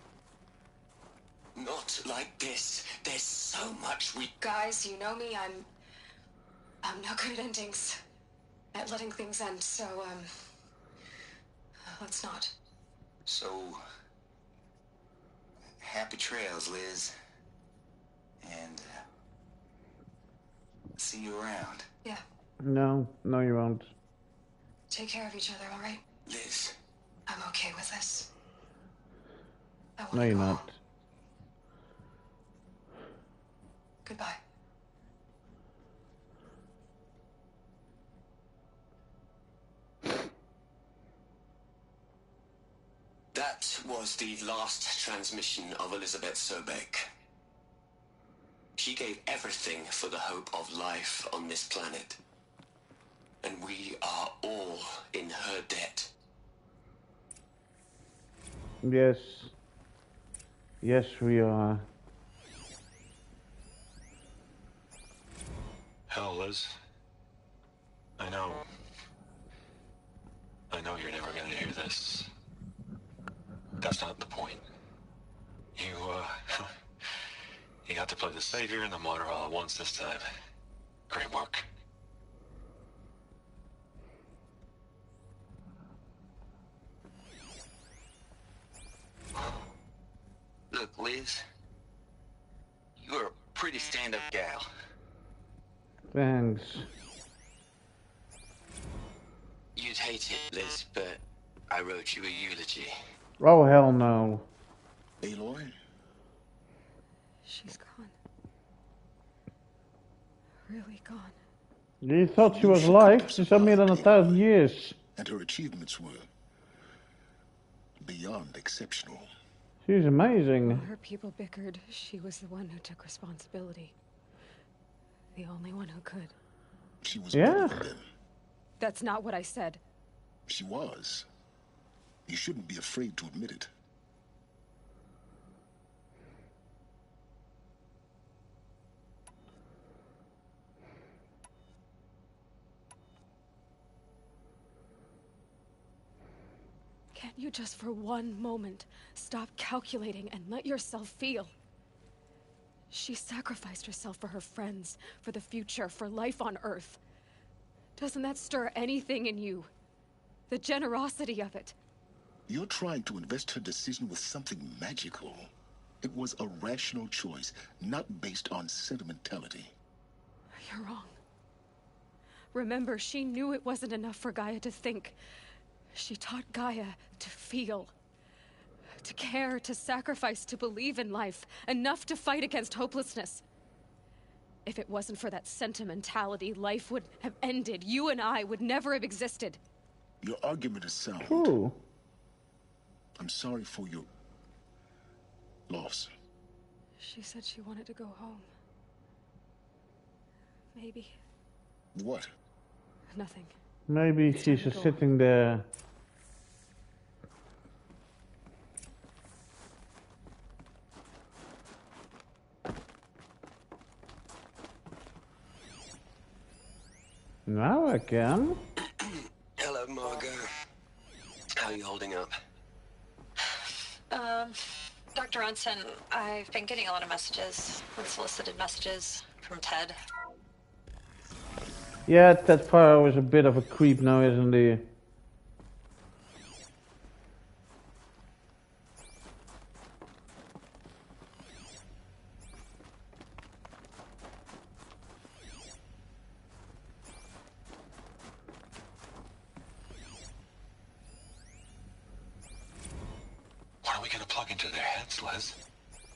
Not like this. There's so much we... Guys, you know me. I'm no good at endings. At letting things end, so, let's not. So... happy trails, Liz. And, see you around. Yeah. No, you won't. Take care of each other, alright? Liz. I'm okay with this. No, you're not. Goodbye. That was the last transmission of Elizabeth Sobek. She gave everything for the hope of life on this planet. And we are all in her debt. Yes. Yes, we are. Hell, Liz. I know you're never gonna hear this. That's not the point. You got to play the savior and the martyr all at once this time. Great work. Look, Liz. You're a pretty stand-up gal. Thanks. You'd hate it, Liz, but I wrote you a eulogy. Oh, hell no. Aloy? She's gone. Really gone. You thought she was alive? She's had more than 1,000 years. And her achievements were beyond exceptional. She's amazing. When her people bickered, she was the one who took responsibility. The only one who could. She was better than them. That's not what I said. She was. You shouldn't be afraid to admit it. Can't you just for one moment stop calculating and let yourself feel? She sacrificed herself for her friends, for the future, for life on Earth. Doesn't that stir anything in you? The generosity of it. You're trying to invest her decision with something magical. It was a rational choice, not based on sentimentality. You're wrong. Remember, she knew it wasn't enough for Gaia to think. She taught Gaia to feel. To care, to sacrifice, to believe in life. Enough to fight against hopelessness. If it wasn't for that sentimentality, life would have ended. You and I would never have existed. Your argument is sound. Ooh. I'm sorry for your loss. She said she wanted to go home. Maybe. What? Nothing. Maybe she's just sitting there. Now I can. Hello, Margot. How are you holding up? Dr. Ronson, I've been getting a lot of messages, unsolicited messages from Ted. Yeah, that fire is a bit of a creep now, isn't he? What are we gonna plug into their heads, Liz?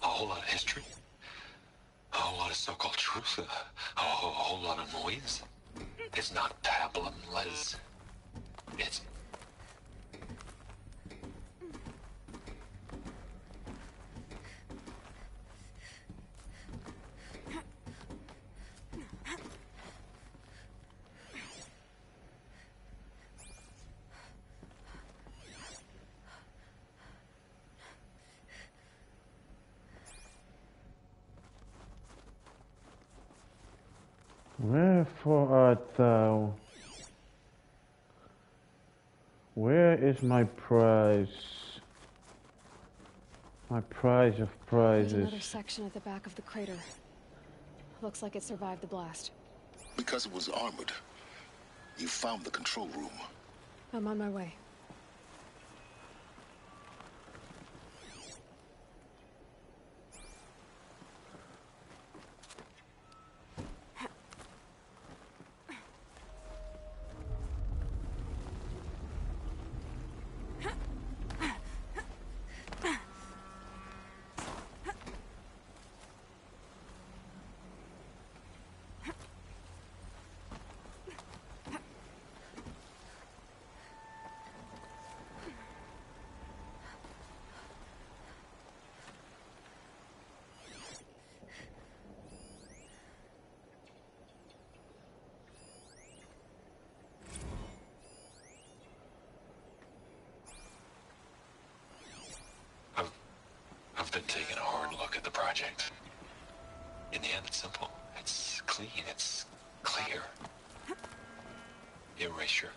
A whole lot of history? A whole lot of so-called truth? A whole lot of noise? It's not pablum, Liz. It's... Wherefore art thou? Where is my prize? My prize of prizes. There's another section at the back of the crater. Looks like it survived the blast. Because it was armored. You found the control room. I'm on my way. I've been taking a hard look at the project. In the end, it's simple. It's clean. It's clear. Erasure.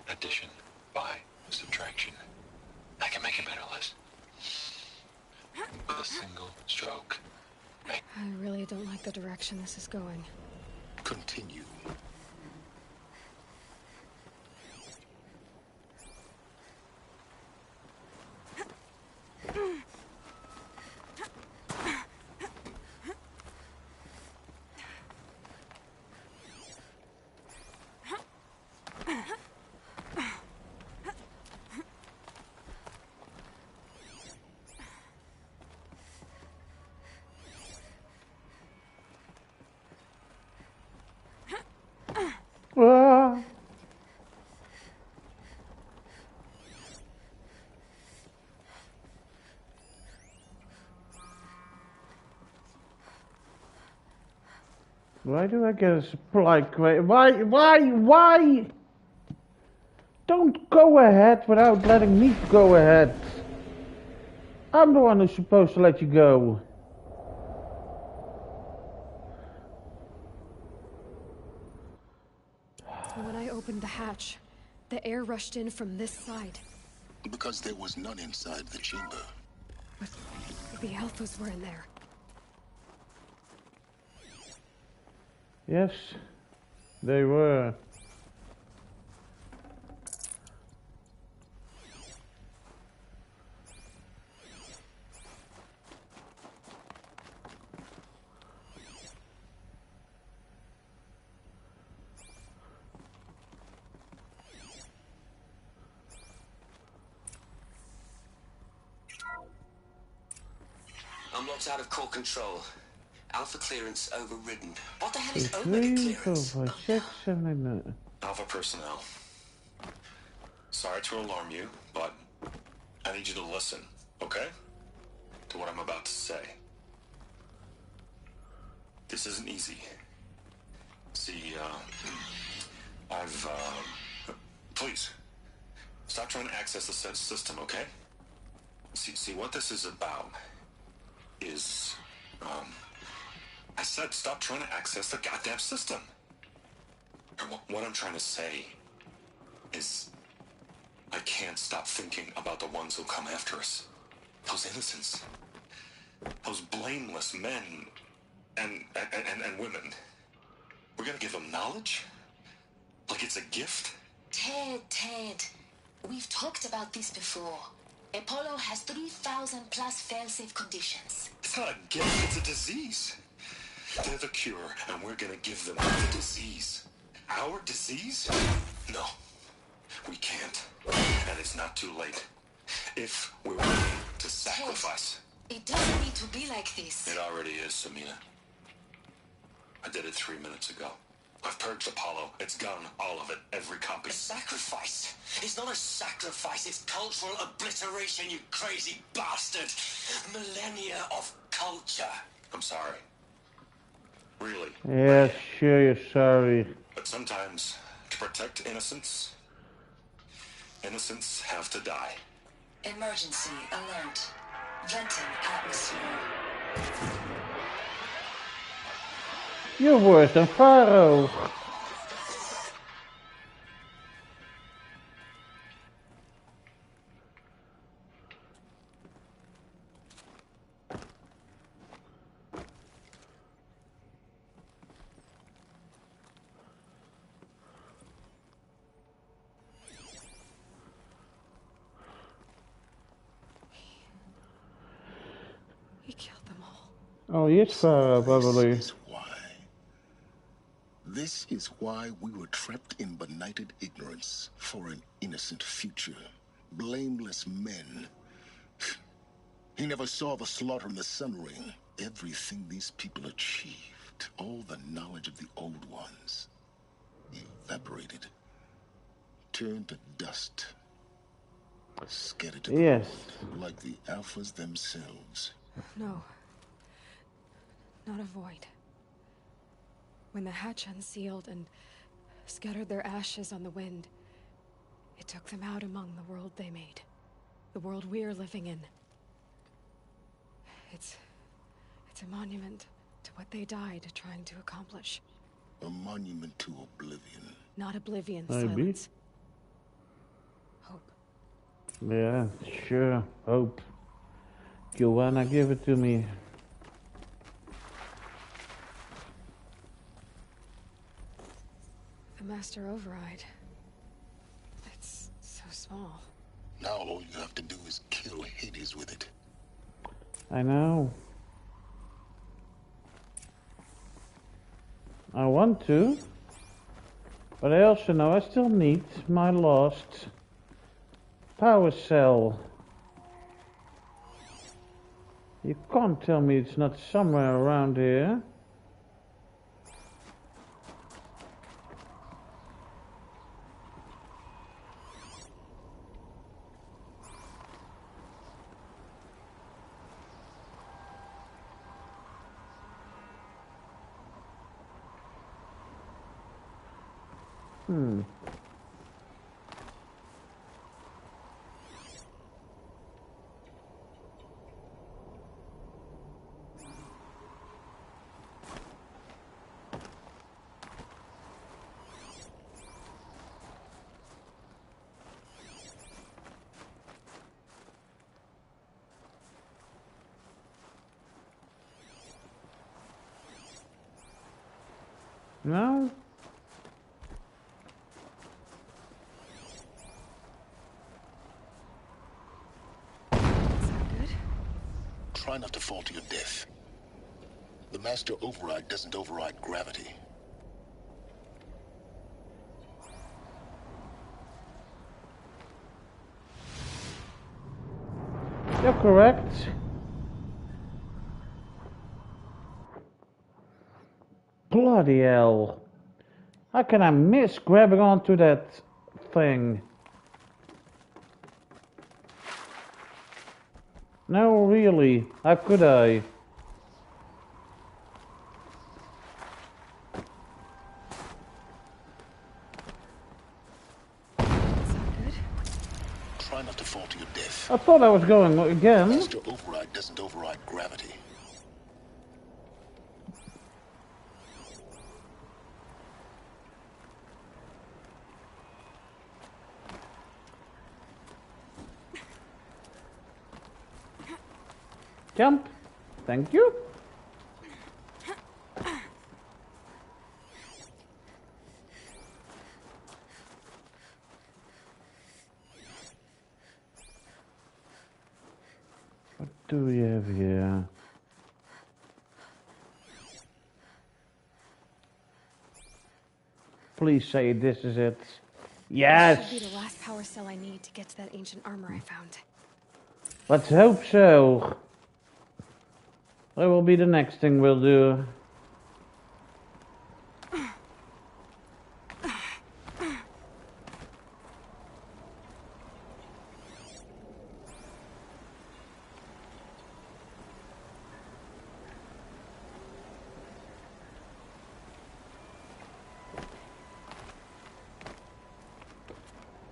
Addition. By. Subtraction. I can make it better, Liz. With a single stroke. I really don't like the direction this is going. Continue. Ah. Why do I get a supply crate? Why? Don't go ahead without letting me go ahead. I'm the one who's supposed to let you go. When I opened the hatch, the air rushed in from this side. Because there was none inside the chamber. But the alphas were in there. Yes, they were. Unlocked out of core control. Alpha clearance overridden. What the hell is Omega clearance? 3, 4, 5, 6, 7, 8. Alpha personnel. Sorry to alarm you, but I need you to listen, okay? To what I'm about to say. This isn't easy. See, please, stop trying to access the said system, okay? See, what this is about is, I said stop trying to access the goddamn system. What I'm trying to say is, I can't stop thinking about the ones who come after us. Those innocents. Those blameless men and women. We're gonna give them knowledge? Like it's a gift? Ted, we've talked about this before. Apollo has 3,000 plus fail-safe conditions. It's not a gift, it's a disease. They're the cure, and we're gonna give them the disease. Our disease? No, we can't. And it's not too late. If we're willing to sacrifice. Ted, it doesn't need to be like this. It already is, Samina. I did it 3 minutes ago. I've purged Apollo. It's gone, all of it, every copy. A sacrifice? It's not a sacrifice, it's cultural obliteration, you crazy bastard! Millennia of culture. I'm sorry. Really. Yeah, sure, you're sorry. But sometimes, to protect innocents, innocents have to die. Emergency alert. Venting atmosphere. You're worse than Pharaoh. He killed them all. Oh, yes, Pharaoh, probably. This is why we were trapped in benighted ignorance for an innocent future. Blameless men. He never saw the slaughter in the Sun Ring. Everything these people achieved, all the knowledge of the old ones, evaporated, turned to dust, scattered to the Yes. wind, like the Alphas themselves. No. Not a void. When the hatch unsealed and scattered their ashes on the wind, it took them out among the world they made. The world we're living in. It's a monument to what they died trying to accomplish. A monument to oblivion. Not oblivion, Maybe. silence. Hope. Yeah, sure. Hope. Joanna, give it to me. The master override. It's so small. Now all you have to do is kill Hades with it. I know. I want to. But I also know I still need my lost power cell. You can't tell me it's not somewhere around here. No? Try not to fall to your death. The Master Override doesn't override gravity. You're correct. Bloody hell. How can I miss grabbing onto that thing? No, really. How could I? not to fall to your death. I thought I was going again. Master Override doesn't override gravity. Jump. Thank you. What do we have here? Please say this is it. Yes! This should be the last power cell I need to get to that ancient armor I found. Let's hope so. That will be the next thing we'll do.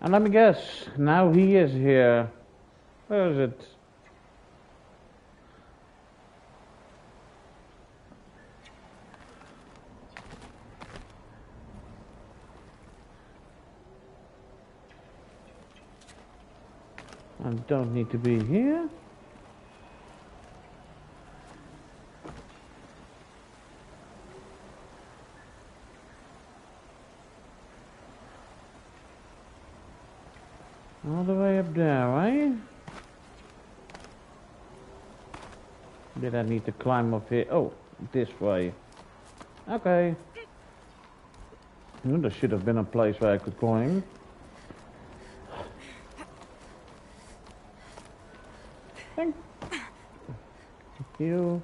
And let me guess, now he is here. Where is it? I don't need to be here. All the way up there, right? Did I need to climb up here? Oh, this way. Okay. There should have been a place where I could climb. Thank you.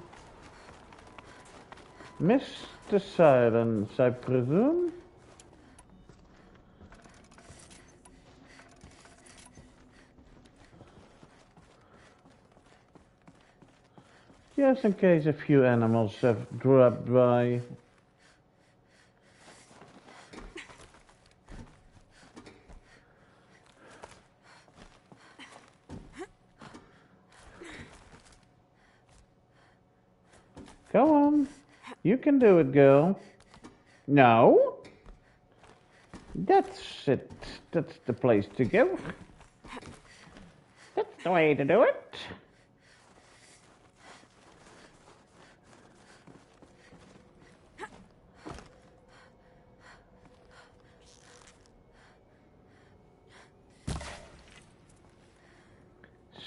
Mr. Silence, I presume? Just in case a few animals have dropped by. Go on. You can do it, girl. No? That's it. That's the place to go. That's the way to do it.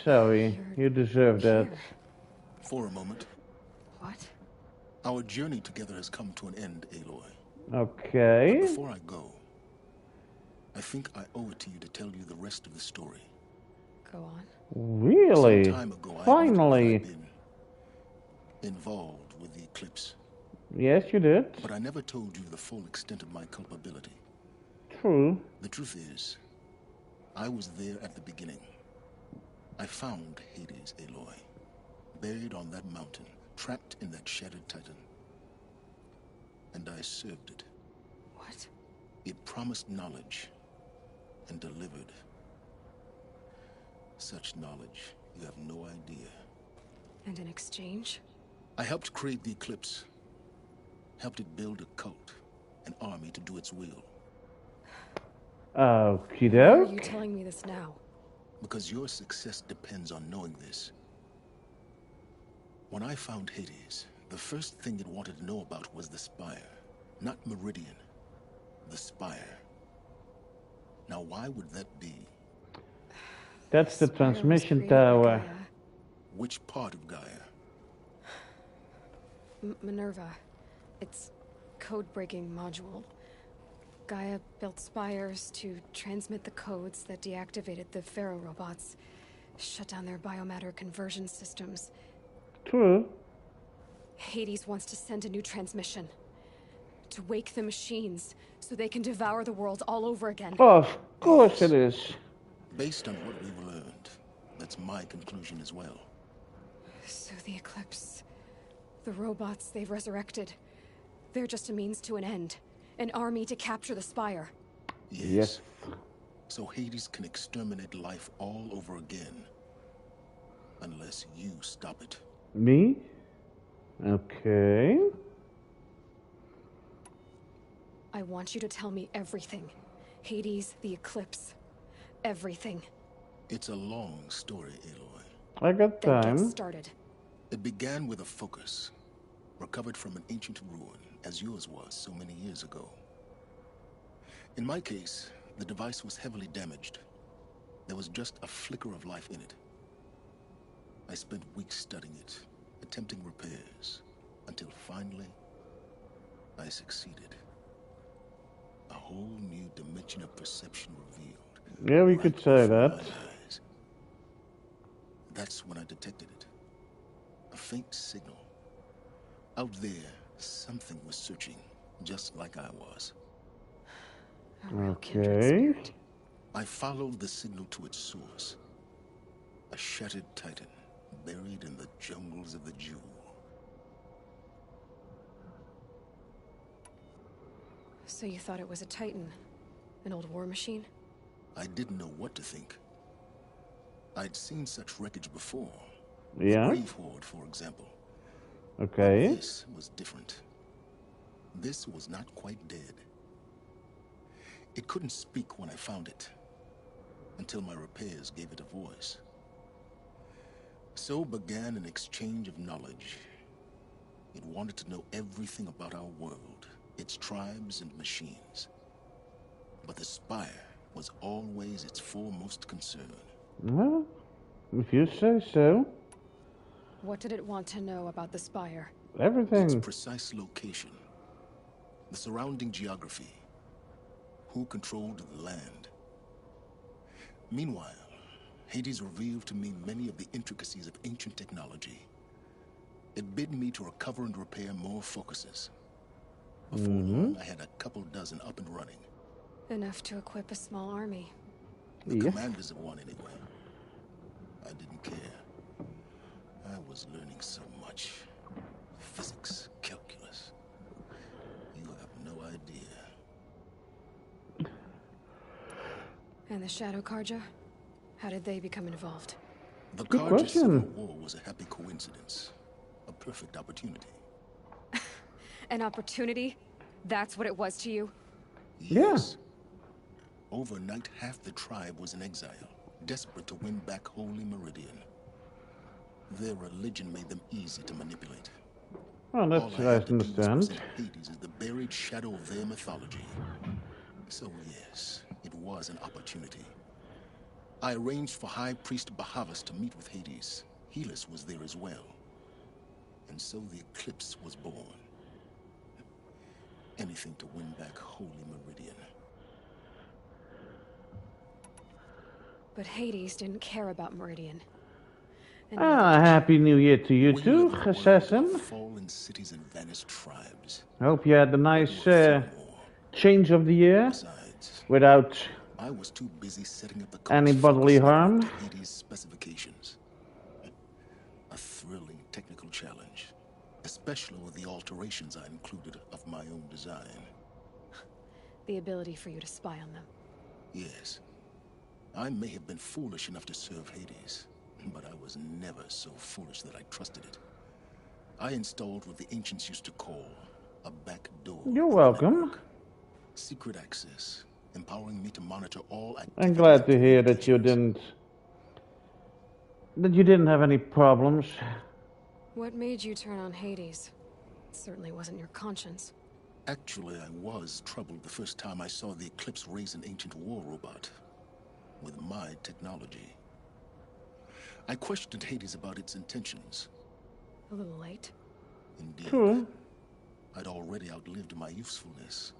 Sorry, you deserve that. For a moment. What? Our journey together has come to an end, Aloy. Okay. But before I go, I think I owe it to you to tell you the rest of the story. Go on. Really? Some time ago, Finally. I'd been involved with the eclipse. Yes, you did. But I never told you the full extent of my culpability. True. The truth is, I was there at the beginning. I found Hades, Aloy, buried on that mountain, trapped in that shattered titan. And I served it. What? It promised knowledge and delivered. Such knowledge, you have no idea. And in exchange? I helped create the Eclipse. Helped it build a cult, an army to do its will. Okie Why are doke. you telling me this now? Because your success depends on knowing this. When I found Hades, the first thing it wanted to know about was the Spire. Not Meridian. The Spire. Now why would that be? That's the transmission tower. Which part of Gaia? Minerva. It's code-breaking module. Gaia built spires to transmit the codes that deactivated the Pharaoh robots, shut down their biomatter conversion systems. True. Hades wants to send a new transmission. To wake the machines, so they can devour the world all over again. Of course it is. Based on what we've learned, that's my conclusion as well. So the Eclipse, the robots they've resurrected, they're just a means to an end. An army to capture the Spire. Yes. So Hades can exterminate life all over again. Unless you stop it. Me? Okay. I want you to tell me everything. Hades, the eclipse, everything. It's a long story, Aloy. I got Then time. get started. It began with a focus, recovered from an ancient ruin, as yours was so many years ago. In my case, the device was heavily damaged. There was just a flicker of life in it. I spent weeks studying it, attempting repairs, until finally, I succeeded. A whole new dimension of perception revealed. Yeah, we could say that. That's when I detected it. A faint signal. Out there, something was searching, just like I was. Okay. I followed the signal to its source. A shattered titan, buried in the jungles of the Jewel. So you thought it was a Titan? An old war machine? I didn't know what to think. I'd seen such wreckage before. Yeah? The Grave Horde, for example. Okay. But this was different. This was not quite dead. It couldn't speak when I found it, until my repairs gave it a voice. So began an exchange of knowledge. It wanted to know everything about our world, its tribes and machines. But the Spire was always its foremost concern. Well, if you say so. What did it want to know about the Spire? Everything. Its precise location, the surrounding geography, who controlled the land. Meanwhile, Hades revealed to me many of the intricacies of ancient technology. It bid me to recover and repair more focuses. Before long, I had a couple dozen up and running. Enough to equip a small army. The commanders of one, anyway. I didn't care. I was learning so much. Physics, calculus. You have no idea. And the Shadow Karja? How did they become involved? The Good Karja question. Civil War was a happy coincidence. A perfect opportunity. An opportunity? That's what it was to you? Yes. Overnight, half the tribe was in exile, desperate to win back Holy Meridian. Their religion made them easy to manipulate. Well, that's All I had nice to to do was understand. present Hades as the buried shadow of their mythology. So yes, it was an opportunity. I arranged for High Priest Bahavas to meet with Hades. Helis was there as well. And so the eclipse was born. Anything to win back Holy Meridian. But Hades didn't care about Meridian. And Happy New Year to you too, Assassin. Fallen cities and vanished tribes. Hope you had a nice change of the year without I was too busy setting up the any bodily harm. Hades specifications. A thrilling technical challenge, especially with the alterations I included of my own design. the ability for you to spy on them. Yes. I may have been foolish enough to serve Hades, but I was never so foolish that I trusted it. I installed what the ancients used to call a back door. You're welcome. Secret access, empowering me to monitor all activities. I'm glad to hear that you didn't have any problems. What made you turn on Hades? It certainly wasn't your conscience. Actually, I was troubled the first time I saw the Eclipse raise an ancient war robot with my technology. I questioned Hades about its intentions. A little late. Indeed. True. I'd already outlived my usefulness.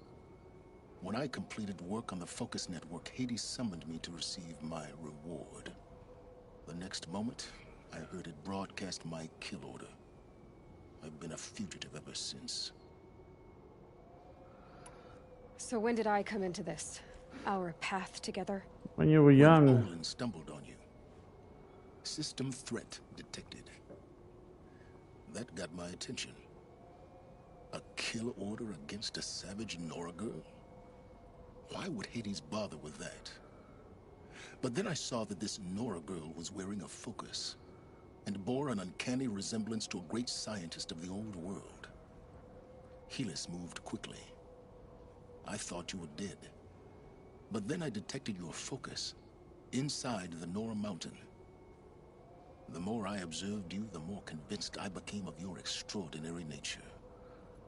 When I completed work on the Focus Network, Hades summoned me to receive my reward. The next moment, I heard it broadcast my kill order. I've been a fugitive ever since. So when did I come into this? Our path together? When you were young. When Olin stumbled on you. System threat detected. That got my attention. A kill order against a savage Nora girl? Why would Hades bother with that? But then I saw that this Nora girl was wearing a focus and bore an uncanny resemblance to a great scientist of the old world. Helis moved quickly. I thought you were dead. But then I detected your focus inside the Nora mountain. The more I observed you, the more convinced I became of your extraordinary nature.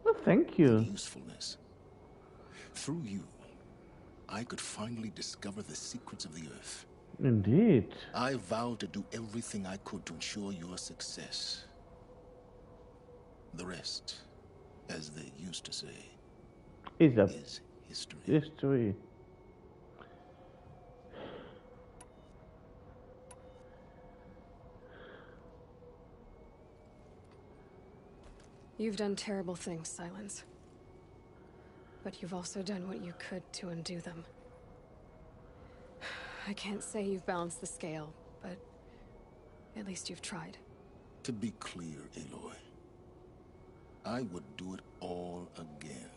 Well, thank you. And usefulness. Through you, I could finally discover the secrets of the Earth. Indeed. I vowed to do everything I could to ensure your success. The rest, as they used to say, is history. History. You've done terrible things, Silence. But you've also done what you could to undo them. I can't say you've balanced the scale, but at least you've tried. To be clear, Aloy, I would do it all again.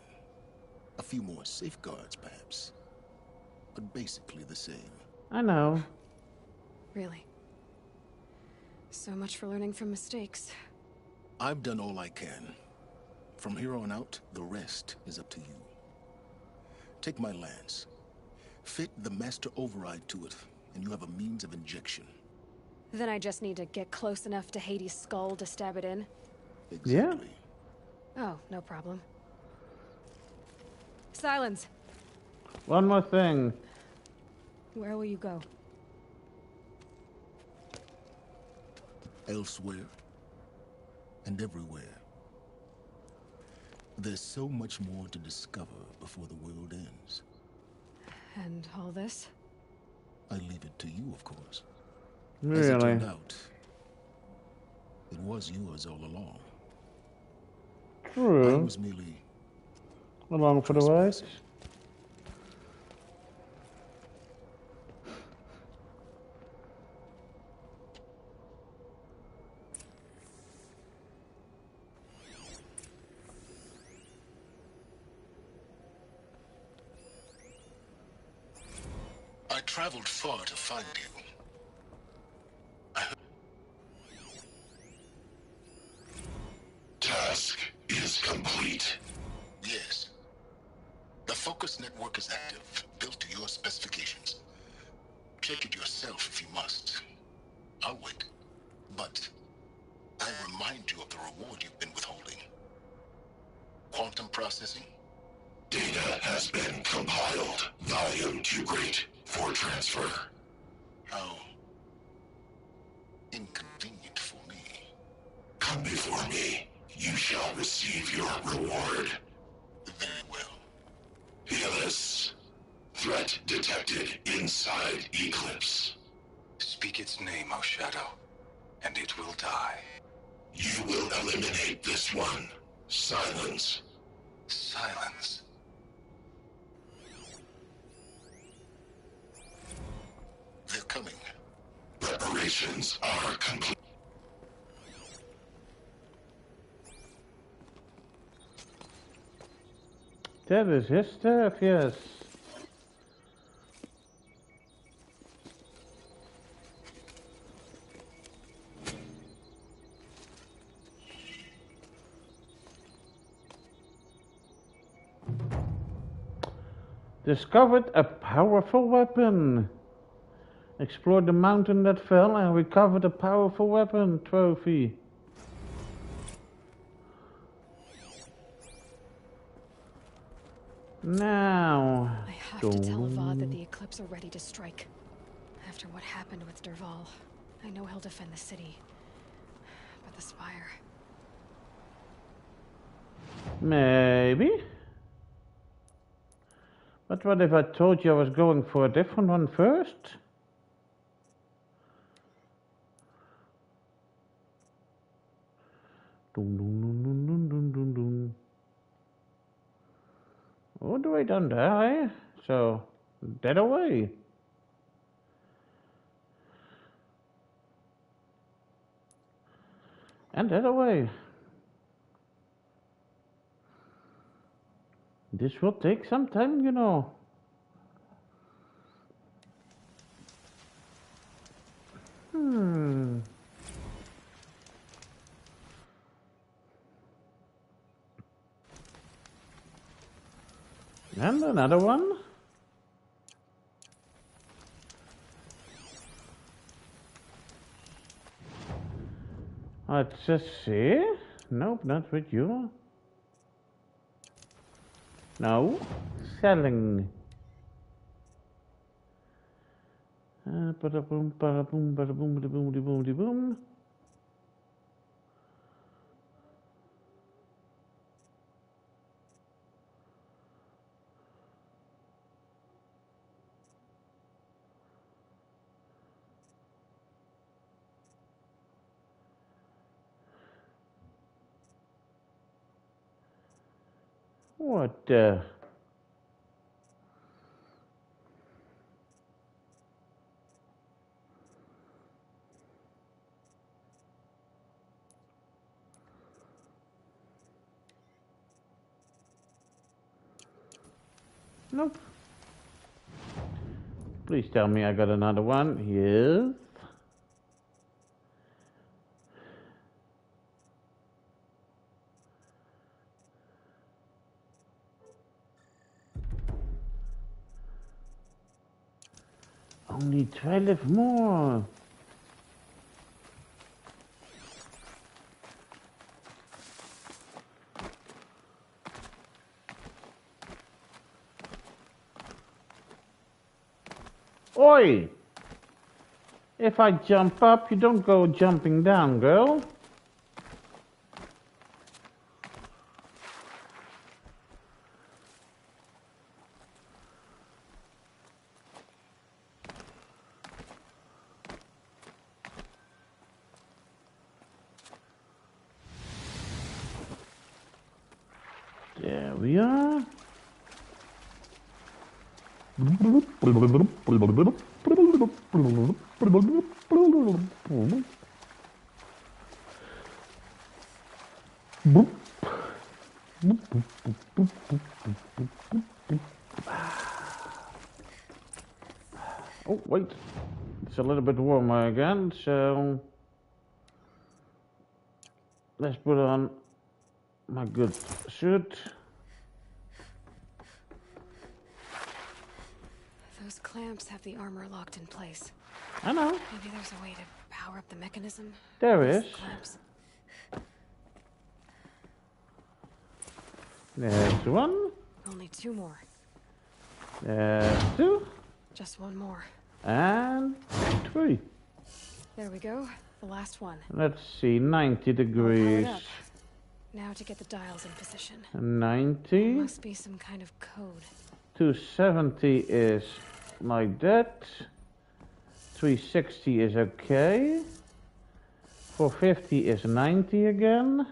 A few more safeguards, perhaps, but basically the same. I know. Really. So much for learning from mistakes. I've done all I can. From here on out, the rest is up to you. Take my lance. Fit the master override to it, and you have a means of injection. Then I just need to get close enough to Hades' skull to stab it in? Exactly. Yeah. Oh, no problem. Silence! One more thing. Where will you go? Elsewhere. And everywhere. There's so much more to discover before the world ends. And all this? I leave it to you, of course. Really? As it turned out, it was yours all along. True. I was merely along for the ride. I traveled far to find you. Task is complete. Yes. The focus network is active, built to your specifications. Check it yourself if you must. I'll wait. But I remind you of the reward you've been withholding. Quantum processing? Data has been compiled. Volume too great for transfer. How inconvenient for me. Come before me. You shall receive your reward. Very well. Helis. Threat detected inside Eclipse. Speak its name, O Shadow, and it will die. You will eliminate this one. Silence. Silence. They're coming. Preparations are complete. That is his stuff, yes. Discovered a powerful weapon. Explored the mountain that fell and recovered a powerful weapon trophy. Now, I have to tell Avad that the Eclipse are ready to strike. After what happened with Dervahl, I know he'll defend the city. But the Spire... Maybe. But what if I told you I was going for a different one first? Dun, dun, dun, dun, dun, dun, dun, dun. Oh, do I done die? So, dead away. And dead away. This will take some time, you know. Hmm. And another one. Let's just see. Nope, not with you. No. Selling. Bada boom, bada boom, bada boom, bada boom, bada boom, bada boom. What the? Nope. Please tell me I got another one. Yes. Only 12 more. Oi! If I jump up, you don't go jumping down, girl. There we are. Oh, wait. It's a little bit warmer again, so let's put on my good suit. Those clamps have the armor locked in place. I know. Maybe there's a way to power up the mechanism. There is. Clamps. There's one. Only 2 more. There's 2. Just 1 more. And 3. There we go. The last one. Let's see, 90 degrees. Powered up. Now to get the dials in position. 90. Must be some kind of code. 270 is like that. 360 is okay. 450 is 90 again.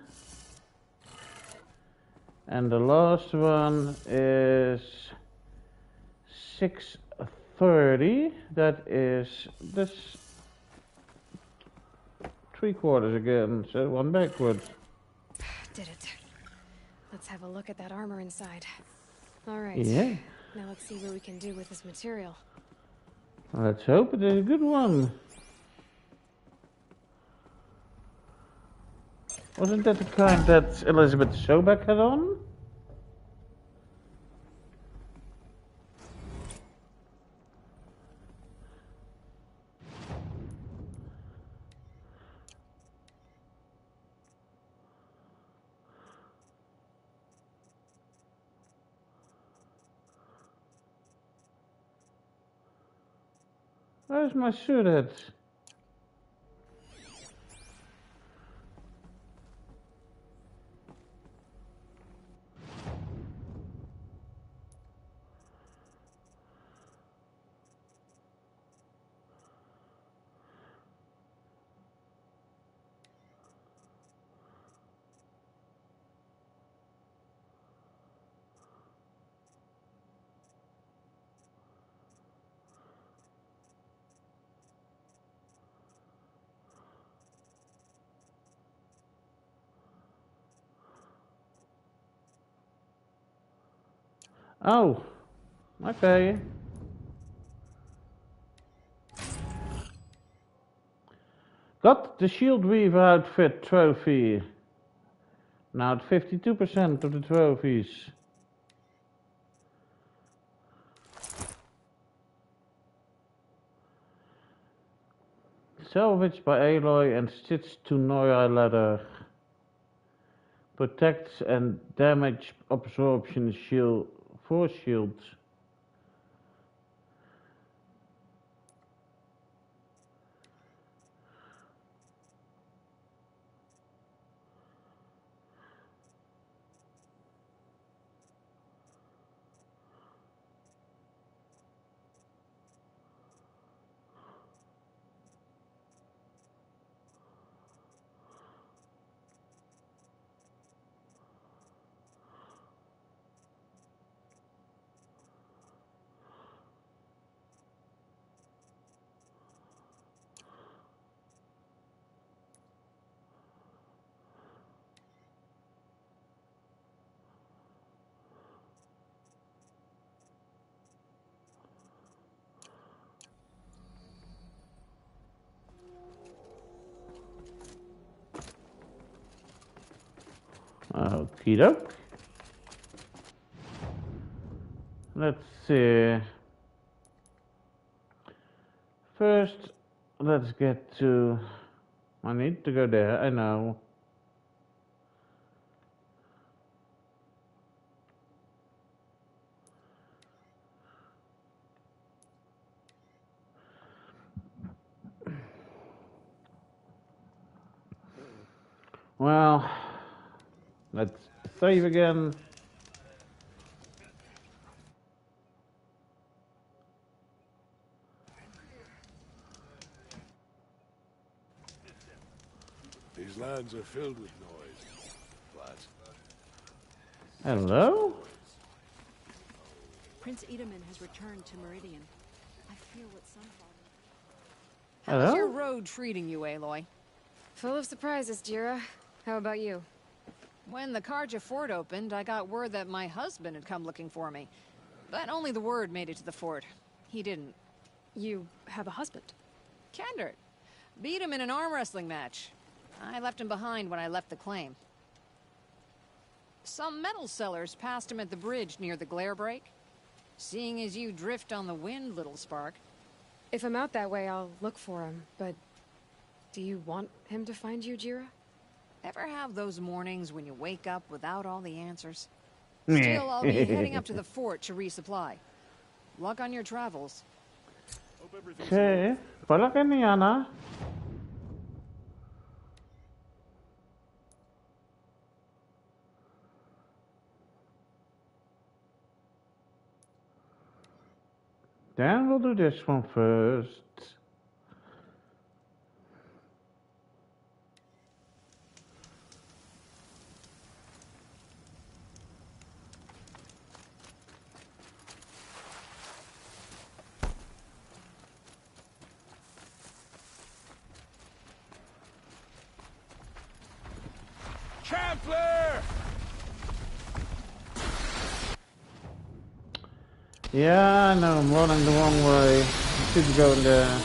And the last one is 630. That is this 3/4 again, so 1 backwards. Did it. Let's have a look at that armor inside. All right. Yeah. Now let's see what we can do with this material. Let's hope it is a good one. Wasn't that the kind that Elizabeth Sobeck had on? Where's my suit at? Oh, okay. Got the Shield Weaver outfit trophy. Now at 52% of the trophies. Salvaged by Aloy and stitched to Noya leather. Protects and damage absorption shield force shields. Okie doke. Let's see. First, let's get to... I need to go there, I know. Well, let's save again. These lands are filled with noise, but... Hello? Prince Edaman has returned to Meridian. I fear what some Hello? How's your road treating you, Aloy? Full of surprises, Jira. How about you? When the Karja fort opened, I got word that my husband had come looking for me. But only the word made it to the fort. He didn't. You have a husband? Kendrick. Beat him in an arm wrestling match. I left him behind when I left the claim. Some metal sellers passed him at the bridge near the glare break. Seeing as you drift on the wind, little spark. If I'm out that way, I'll look for him, but... Do you want him to find you, Jira? Ever have those mornings when you wake up without all the answers? Still, I'll be heading up to the fort to resupply. Luck on your travels. Okay, pala ka ni Ana. Then we'll do this one first. Trampler! Yeah, I know, I'm running the wrong way. I should go in there.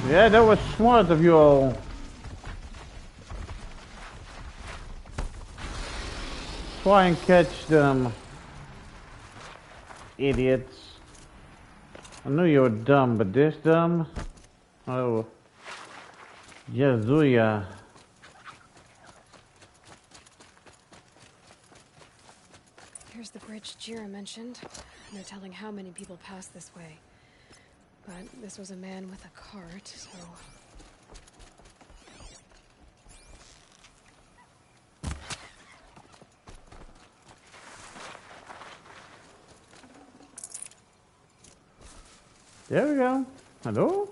Yeah, that was smart of you all. Try and catch them. Idiots. I knew you were dumb, but this dumb? Oh. Yazuya. Here's the bridge Jira mentioned. No telling how many people pass this way. But this was a man with a cart, so... There we go. Hello?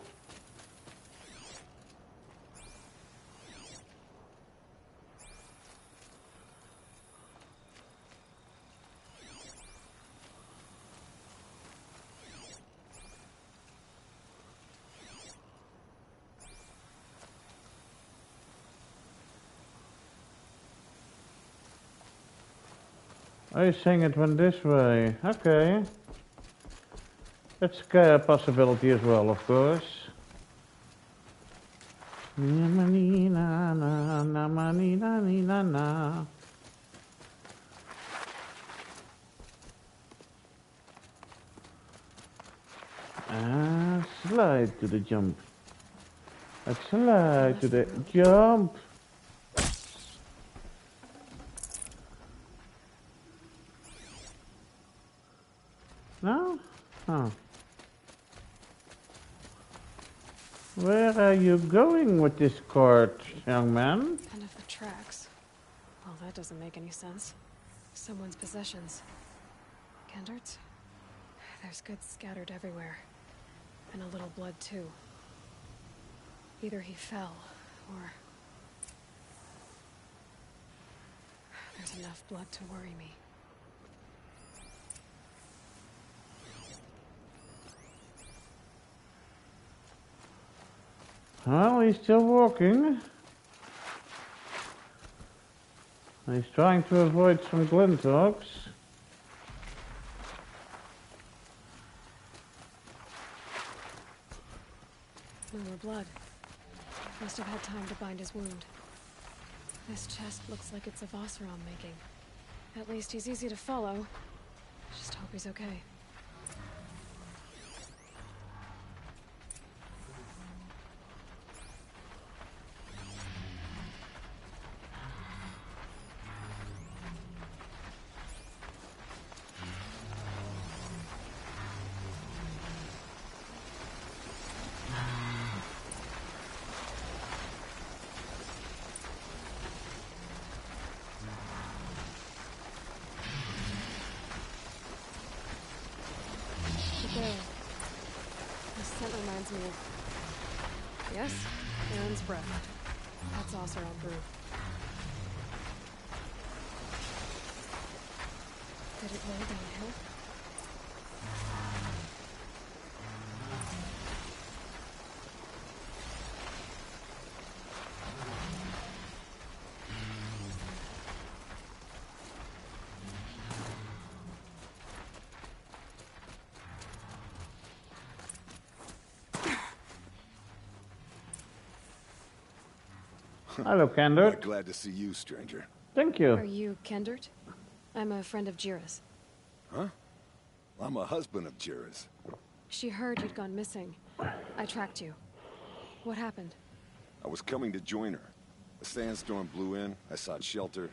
Oh, you're saying it went this way. Okay. That's a possibility as well, of course. Slide to the jump. Slide to the jump. No? Oh. Where are you going with this cart, young man? End of the tracks. Well, that doesn't make any sense. Someone's possessions. Kendert's? There's goods scattered everywhere. And a little blood, too. Either he fell, or... There's enough blood to worry me. Well, he's still walking. He's trying to avoid some glinthawks. No more blood. Must have had time to bind his wound. This chest looks like it's of Oseram making. At least he's easy to follow. Just hope he's okay. The scent reminds me of... Yes, Aaron's breath. That's also on brew. Did it roll downhill? Hello, Kendert. Glad to see you, stranger. Thank you. Are you Kendert? I'm a friend of Jira's. Huh? I'm a husband of Jira's. She heard you'd gone missing. I tracked you. What happened? I was coming to join her. A sandstorm blew in, I sought shelter.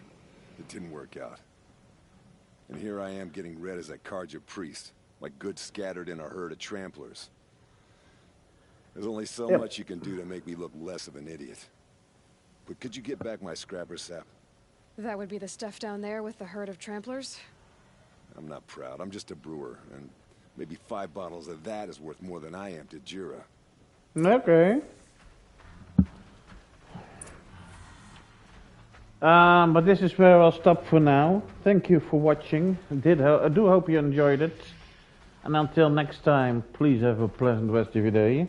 It didn't work out. And here I am getting read as a Karja priest, like goods scattered in a herd of tramplers. There's only so much you can do to make me look less of an idiot. But could you get back my scrapper sap? That would be the stuff down there with the herd of tramplers? I'm not proud, I'm just a brewer, and maybe 5 bottles of that is worth more than I am to Jira. Okay. But this is where I'll stop for now. Thank you for watching. I do hope you enjoyed it. And until next time, please have a pleasant rest of your day.